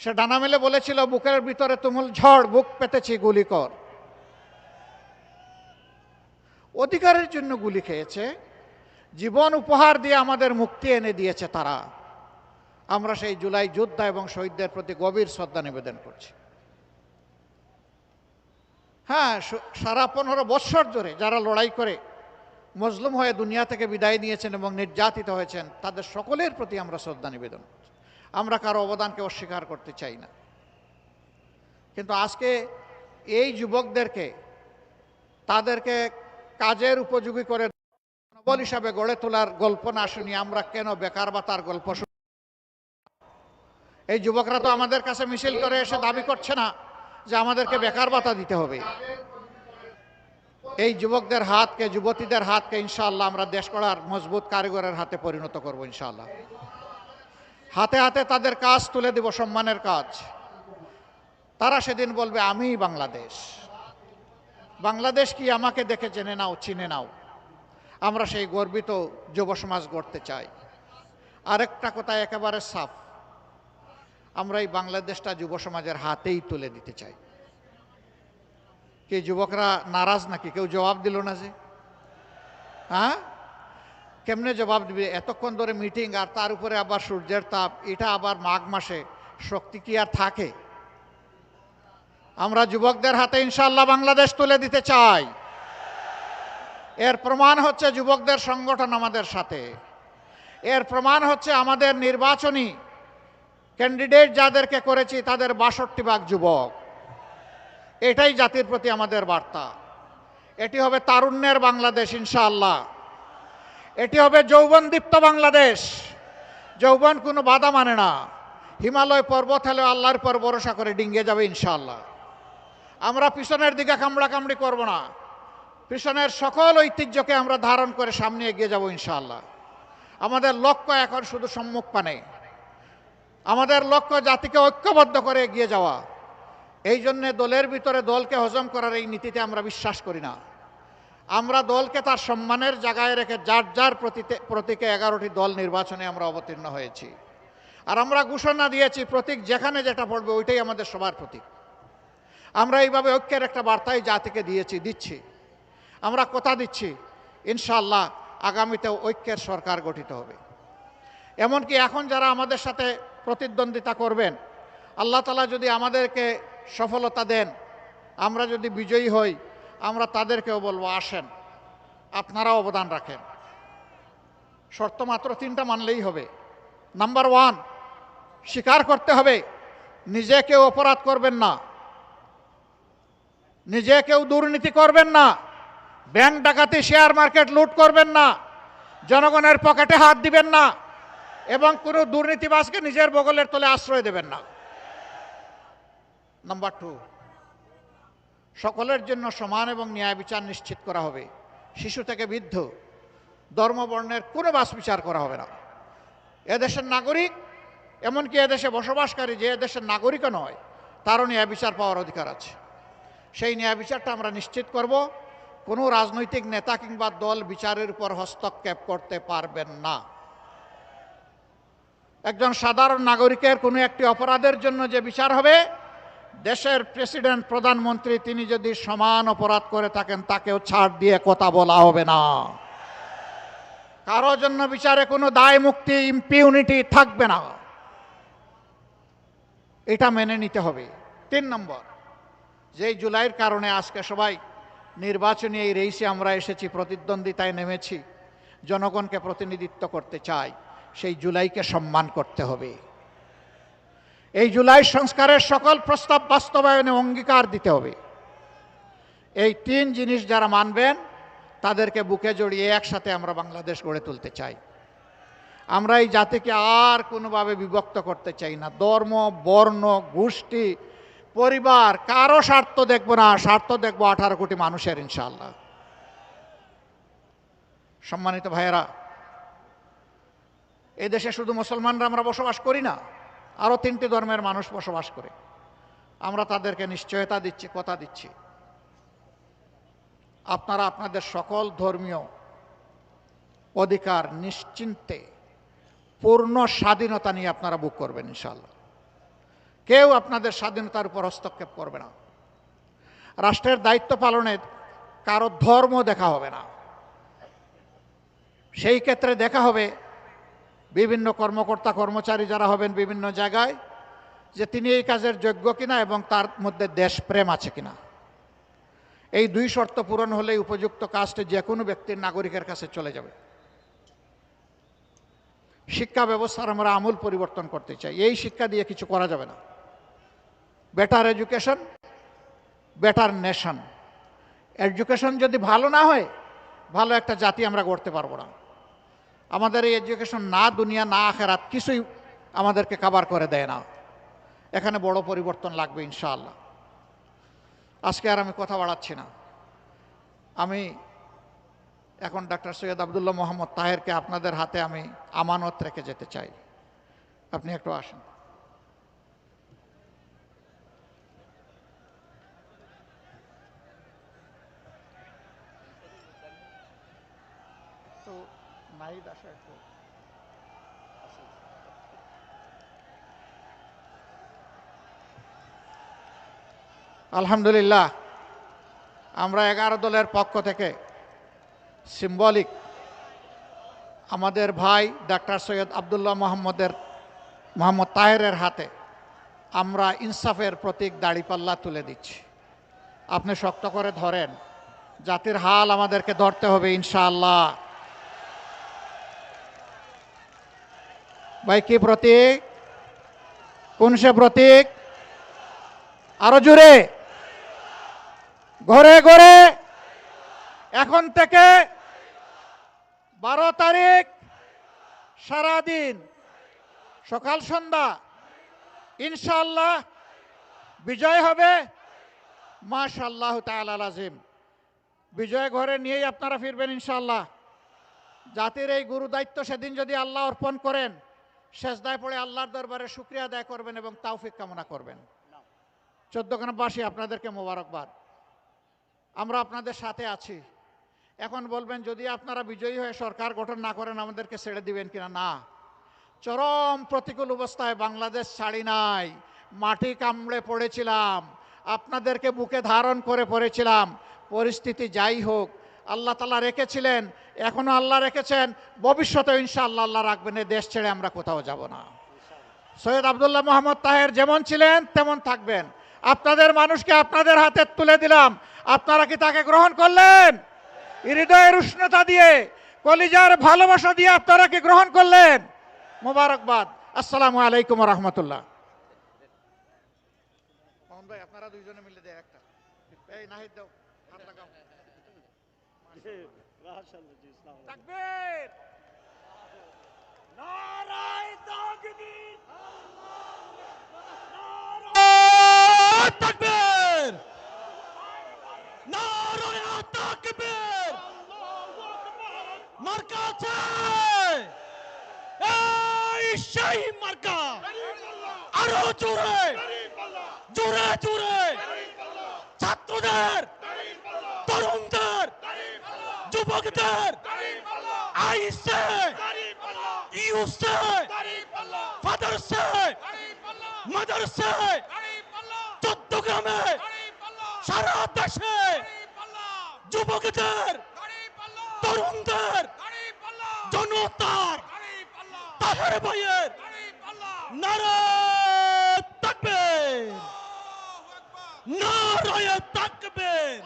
সে ডানা মেলে বলেছিল, বুকের ভিতরে তুমুল ঝড়, বুক পেতেছি, গুলি কর। অধিকারের জন্য গুলি খেয়েছে, জীবন উপহার দিয়ে আমাদের মুক্তি এনে দিয়েছে তারা। আমরা সেই জুলাই যোদ্ধা এবং শহীদদের প্রতি গভীর শ্রদ্ধা নিবেদন করছি। হ্যাঁ, সারা 15 বৎসর ধরে যারা লড়াই করে মজলুম হয়ে দুনিয়া থেকে বিদায় নিয়েছেন এবং নির্যাতিত হয়েছেন, তাদের সকলের প্রতি আমরা শ্রদ্ধা নিবেদন করছি। আমরা কারো অবদানকে অস্বীকার করতে চাই না। কিন্তু আজকে এই যুবকদেরকে তাদেরকে কাজের উপযোগী করে বল হিসাবে গড়ে তোলার গল্প না শুনি আমরা কেন বেকার ভাতার গল্প শুনি? এই যুবকরা তো আমাদের কাছে মিছিল করে এসে দাবি করছে না যে আমাদেরকে বেকার ভাতা দিতে হবে। এই যুবকদের হাতকে, যুবতীদের হাতকে ইনশাআল্লাহ আমরা দেশ গড়ার মজবুত কারিগরের হাতে পরিণত করব ইনশাআল্লাহ। হাতে হাতে তাদের কাজ তুলে দেব, সম্মানের কাজ। তারা সেদিন বলবে আমি বাংলাদেশ, বাংলাদেশ কি আমাকে দেখে জেনে নাও, চিনে নাও। আমরা সেই গর্বিত যুব সমাজ গড়তে চাই। আরেকটা কথা একেবারে সাফ, আমরা এই বাংলাদেশটা যুব সমাজের হাতেই তুলে দিতে চাই। কি যুবকরা নারাজ নাকি? কেউ জবাব দিল না যে? হ্যাঁ, কেমনে জবাব দিবে? এতক্ষণ ধরে মিটিং, আর তার উপরে আবার সূর্যের তাপ, এটা আবার মাঘ মাসে, শক্তি কি আর থাকে? আমরা যুবকদের হাতে ইনশাআল্লাহ বাংলাদেশ তুলে দিতে চাই। এর প্রমাণ হচ্ছে যুবকদের সংগঠন আমাদের সাথে, এর প্রমাণ হচ্ছে আমাদের নির্বাচনী ক্যান্ডিডেট যাদেরকে করেছি তাদের 62 ভাগ যুবক। এটাই জাতির প্রতি আমাদের বার্তা। এটি হবে তারুণ্যের বাংলাদেশ ইনশাআল্লাহ। এটি হবে যৌবনদীপ্ত বাংলাদেশ। যৌবন কোনো বাধা মানে না। হিমালয় পর্বত হলে আল্লাহর পর ভরসা করে ডিঙ্গে যাবে ইনশাআল্লাহ। আমরা পিছনের দিকে কামড়াকামড়ি করব না, পিছনের সকল ঐতিহ্যকে আমরা ধারণ করে সামনে এগিয়ে যাব ইনশাআল্লাহ। আমাদের লক্ষ্য এখন শুধু সম্মুখ পানে, আমাদের লক্ষ্য জাতিকে ঐক্যবদ্ধ করে এগিয়ে যাওয়া। এই জন্যে দলের ভিতরে দলকে হজম করার এই নীতিতে আমরা বিশ্বাস করি না। আমরা দলকে তার সম্মানের জায়গায় রেখে যার যার প্রতীকে 11টি দল নির্বাচনে আমরা অবতীর্ণ হয়েছি। আর আমরা ঘোষণা দিয়েছি প্রতীক যেখানে যেটা পড়বে ওইটাই আমাদের সবার প্রতীক। আমরা এইভাবে ঐক্যের একটা বার্তাই জাতিকে দিচ্ছি। আমরা কথা দিচ্ছি ইনশাআল্লাহ আগামীতে ঐক্যের সরকার গঠিত হবে। এমনকি এখন যারা আমাদের সাথে প্রতিদ্বন্দ্বিতা করবেন, আল্লাহ তাআলা যদি আমাদেরকে সফলতা দেন, আমরা যদি বিজয়ী হই, আমরা তাদেরকেও বলবো আসেন আপনারাও অবদান রাখেন। শর্ত মাত্র 3টা মানলেই হবে। নাম্বার 1, স্বীকার করতে হবে নিজে কেউ অপরাধ করবেন না, নিজে কেউ দুর্নীতি করবেন না, ব্যাংক ডাকাতি, শেয়ার মার্কেট লুট করবেন না, জনগণের পকেটে হাত দিবেন না, এবং কোনো দুর্নীতিবাজকে নিজের বগলের তলে আশ্রয় দেবেন না। নাম্বার 2, সকলের জন্য সমান এবং ন্যায় বিচার নিশ্চিত করা হবে। শিশু থেকে বৃদ্ধ, ধর্ম বর্ণের কোনো বাছ বিচার করা হবে না। এদেশের নাগরিক, এমনকি এদেশে বসবাসকারী যে এদেশের নাগরিকও নয়, তারও ন্যায় বিচার পাওয়ার অধিকার আছে। সেই ন্যায় বিচারটা আমরা নিশ্চিত করব। কোনো রাজনৈতিক নেতা কিংবা দল বিচারের উপর হস্তক্ষেপ করতে পারবেন না। একজন সাধারণ নাগরিকের কোনো একটি অপরাধের জন্য যে বিচার হবে, দেশের প্রেসিডেন্ট, প্রধানমন্ত্রী তিনি যদি সমান অপরাধ করে থাকেন তাকেও ছাড় দিয়ে কথা বলা হবে না। কারো জন্য বিচারে কোনো দায় মুক্তি, ইম্পিউনিটি থাকবে না। এটা মেনে নিতে হবে। 3 নম্বর, যেই জুলাইয়ের কারণে আজকে সবাই নির্বাচনী এই রেইসে আমরা এসেছি, প্রতিদ্বন্দ্বিতায় নেমেছি, জনগণকে প্রতিনিধিত্ব করতে চাই, সেই জুলাইকে সম্মান করতে হবে। এই জুলাই সংস্কারের সকল প্রস্তাব বাস্তবায়নে অঙ্গীকার দিতে হবে। এই 3 জিনিস যারা মানবেন তাদেরকে বুকে জড়িয়ে একসাথে আমরা বাংলাদেশ গড়ে তুলতে চাই। আমরা এই জাতিকে আর কোনোভাবে বিভক্ত করতে চাই না। ধর্ম, বর্ণ, গোষ্ঠী, পরিবার, কারো স্বার্থ দেখব না, স্বার্থ দেখব 18 কোটি মানুষের ইনশাআল্লাহ। সম্মানিত ভাইয়েরা, এই দেশে শুধু মুসলমানরা আমরা বসবাস করি না, আরও 3টি ধর্মের মানুষ বসবাস করে। আমরা তাদেরকে নিশ্চয়তা দিচ্ছি, কথা দিচ্ছি, আপনারা আপনাদের সকল ধর্মীয় অধিকার নিশ্চিন্তে পূর্ণ স্বাধীনতা নিয়ে আপনারা ভোগ করবেন ইনশাআল্লাহ। কেউ আপনাদের স্বাধীনতার উপর হস্তক্ষেপ করবে না। রাষ্ট্রের দায়িত্ব পালনে কারো ধর্ম দেখা হবে না। সেই ক্ষেত্রে দেখা হবে বিভিন্ন কর্মকর্তা কর্মচারী যারা হবেন বিভিন্ন জায়গায়, যে তিনি এই কাজের যোগ্য কিনা এবং তার মধ্যে দেশপ্রেম আছে কিনা। এই 2 শর্ত পূরণ হলেই উপযুক্ত কাজটি যে কোনো ব্যক্তির, নাগরিকের কাছে চলে যাবে। শিক্ষা ব্যবস্থার আমরা আমূল পরিবর্তন করতে চাই। এই শিক্ষা দিয়ে কিছু করা যাবে না। Better education, better nation. Education যদি ভালো না হয়, ভালো একটা জাতি আমরা গড়তে পারবো না। আমাদের এই এডুকেশন না দুনিয়া না আখেরাত কিছুই আমাদেরকে কভার করে দেয় না। এখানে বড় পরিবর্তন লাগবে ইনশাআল্লাহ। আজকে আর আমি কথা বাড়াচ্ছি না। আমি এখন ডক্টর সৈয়দ আবদুল্লাহ মোহাম্মদ তাহেরকে আপনাদের হাতে আমি আমানত রেখে যেতে চাই। আপনি একটু আসেন। তো নাহিদ আসো একটু। আলহামদুলিল্লাহ, আমরা 11 দলের পক্ষ থেকে সিম্বলিক আমাদের ভাই ডাক্তার সৈয়দ আবদুল্লাহ মোহাম্মদ তাহেরের হাতে আমরা ইনসাফের প্রতীক দাড়িপাল্লা তুলে দিচ্ছি। আপনি শক্ত করে ধরেন, জাতির হাল আমাদেরকে ধরতে হবে ইনশাআল্লাহ। ভাই কি প্রতীক? কোন সে প্রতীক? আরো জোরে, ঘরে ঘরে এখন থেকে 12 তারিখ সারাদিন সকাল সন্ধ্যা ইনশাআল্লাহ বিজয় হবে। মাশাআল্লাহ তাআলা আজিম। বিজয় ঘরে নিয়েই আপনারা ফিরবেন ইনশাআল্লাহ। জাতির এই গুরু দায়িত্ব সেদিন যদি আল্লাহ অর্পণ করেন, সেজদায় পড়ে আল্লাহর দরবারে শুকরিয়া আদায় করবেন এবং তাওফিক কামনা করবেন। 14 গ্রামবাসী আপনাদেরকে মোবারকবাদ। আমরা আপনাদের সাথে আছি। এখন বলবেন যদি আপনারা বিজয়ী হয়ে সরকার গঠন না করেন আমাদেরকে ছেড়ে দিবেন কিনা? না, চরম প্রতিকূল অবস্থায় বাংলাদেশ ছাড়ি নাই, মাটি কামড়ে পড়েছিলাম, আপনাদেরকে বুকে ধারণ করে পড়েছিলাম। পরিস্থিতি যাই হোক আল্লাহ তাআলা রেখেছিলেন, এখনো আল্লাহ রেখেছেন, ভবিষ্যতেও ইনশাআল্লাহ আল্লাহ রাখবেন। এই দেশ ছেড়ে আমরা কোথাও যাব না। সৈয়দ আবদুল্লাহ মোহাম্মদ তাহের যেমন ছিলেন তেমন থাকবেন। আপনাদের মানুষকে আপনাদের হাতে তুলে দিলাম, আপনারা কি তাকে গ্রহণ করলেন? হৃদয়ের উষ্ণতা দিয়ে, কলিজার ভালোবাসা দিয়ে আপনারা কি গ্রহণ করলেন? মোবারকবাদ। আসসালামু আলাইকুম ওয়া রাহমাতুল্লাহ। মোহন ভাই আপনারা দুইজনে মিলে দেয় একটা। এই নাহিদ দাও, হাত লাগাও। তাকবীর, নারায়ে তাকবীর, নারায়ে তাকবীর, নারায়ে তাকবীর। মার্কা আছে, এই সেই মার্কা। আরো জোরে জোরে জোরে, ছাত্রদের, তরুণদের, যুবকদের, আইসে, ইউসে, ফাদারসে, মাদারসে, 14 গ্রামে, সারা দেশে যুবকদের, তরুণদের, জনতার, তাহের ভাইয়ের নারায়ে তাকবীর, নারায়ে তাকবীর।